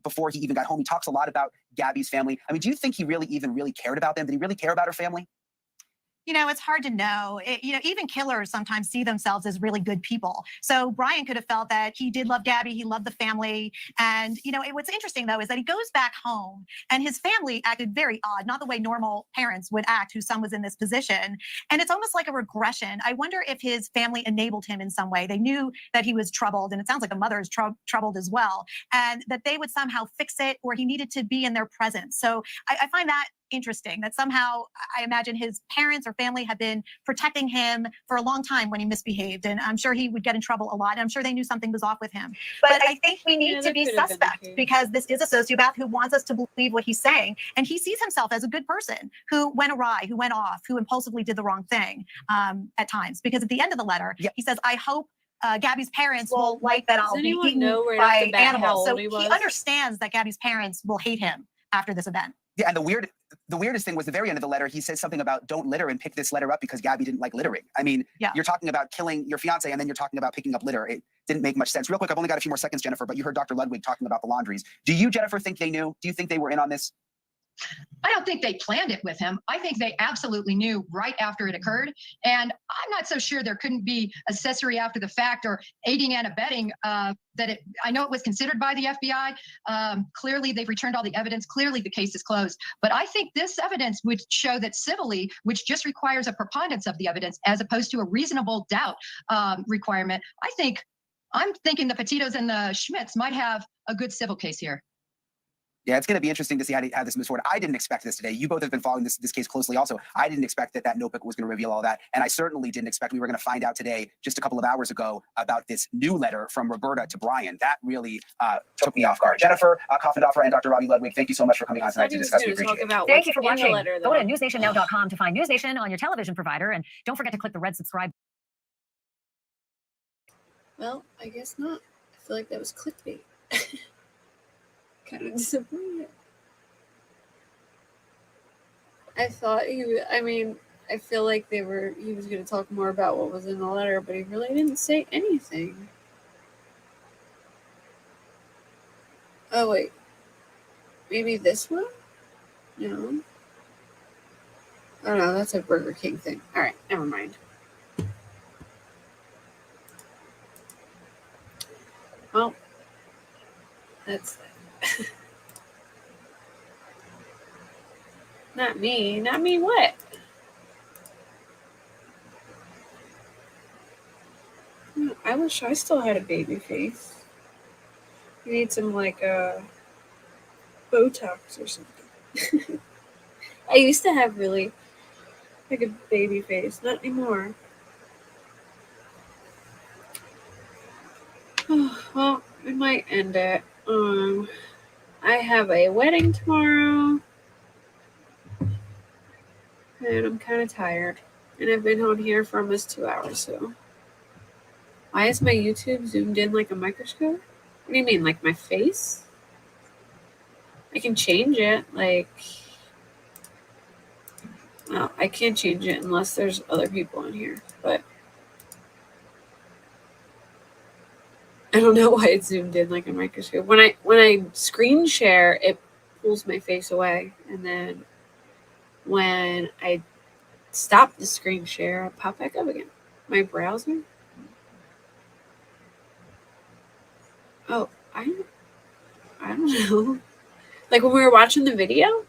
before he even got home. He talks a lot about Gabby's family. I mean, do you think he really cared about them? Did he really care about her family? You know, it's hard to know. Even killers sometimes see themselves as really good people. So Brian could have felt that he did love Gabby, he loved the family. And, what's interesting, though, is that he goes back home and his family acted very odd, not the way normal parents would act whose son was in this position. And it's almost like a regression. I wonder if his family enabled him in some way. They knew that he was troubled, and it sounds like the mother is troubled as well, and that they would somehow fix it, or he needed to be in their presence. So I find that interesting, that somehow I imagine his parents or family had been protecting him for a long time when he misbehaved. And I'm sure he would get in trouble a lot. And I'm sure they knew something was off with him. But I think we need to be suspect because this is a sociopath who wants us to believe what he's saying. And he sees himself as a good person who went awry, who went off, who impulsively did the wrong thing at times. Because at the end of the letter, he says, I hope Gabby's parents will like that I'll be eaten by animals. So he understands that Gabby's parents will hate him after this event. Yeah, and the weirdest thing was the very end of the letter. He says something about don't litter and pick this letter up because Gabby didn't like littering. I mean, You're talking about killing your fiance and then you're talking about picking up litter. It didn't make much sense. Real quick, I've only got a few more seconds, Jennifer, but you heard Dr. Ludwig talking about the Laundries. Do you, Jennifer, think they knew? Do you think they were in on this? I don't think they planned it with him. I think they absolutely knew right after it occurred. And I'm not so sure there couldn't be accessory after the fact or aiding and abetting I know it was considered by the FBI. Clearly, they've returned all the evidence. Clearly, the case is closed. But I think this evidence would show that civilly, which just requires a preponderance of the evidence as opposed to a reasonable doubt requirement, I'm thinking the Petitos and the Schmitz might have a good civil case here. Yeah, it's going to be interesting to see how this moves forward. I didn't expect this today. You both have been following this case closely also. I didn't expect that notebook was going to reveal all that. And I certainly didn't expect we were going to find out today, just a couple of hours ago, about this new letter from Roberta to Brian. That really took me off guard. Jennifer Coffendorfer and Dr. Robbie Ludwig, thank you so much for coming on tonight to discuss. We appreciate it. Thank you for watching. Go to newsnationnow.com to find News Nation on your television provider. And don't forget to click the red subscribe. Well, I guess not. I feel like that was clickbait. Kind of disappointed. I thought I feel like he was going to talk more about what was in the letter, but he really didn't say anything. Oh, wait. Maybe this one? No. Oh, no, that's a Burger King thing. All right, never mind. Well, that's that. Not me. Not me what? I wish I still had a baby face. You need some Botox or something. I used to have really a baby face. Not anymore. Well, we might end it. I have a wedding tomorrow. And I'm kind of tired. And I've been on here for almost 2 hours, so. Why is my YouTube zoomed in like a microscope? What do you mean, like my face? I can change it, well, I can't change it unless there's other people in here, but I don't know why it's zoomed in like a microscope. When I screen share, it pulls my face away, and then when I stop the screen share, I pop back up again. My browser? Oh, I don't know. Like when we were watching the video?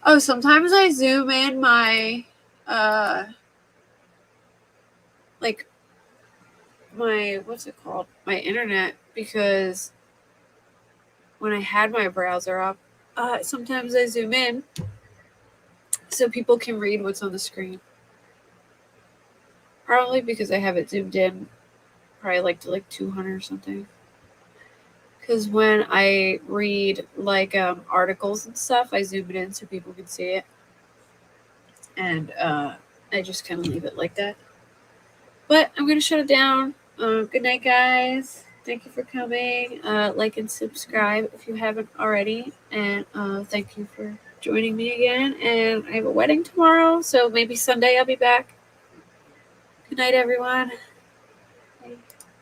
Oh, sometimes I zoom in my what's it called? My internet, because when I had my browser up, sometimes I zoom in so people can read what's on the screen. Probably because I have it zoomed in probably to 200 or something. Because when I read articles and stuff, I zoom it in so people can see it. And I just kind of leave it like that. But I'm going to shut it down. Good night, guys. Thank you for coming. Like and subscribe if you haven't already. And thank you for joining me again. And I have a wedding tomorrow, so maybe Sunday I'll be back. Good night, everyone.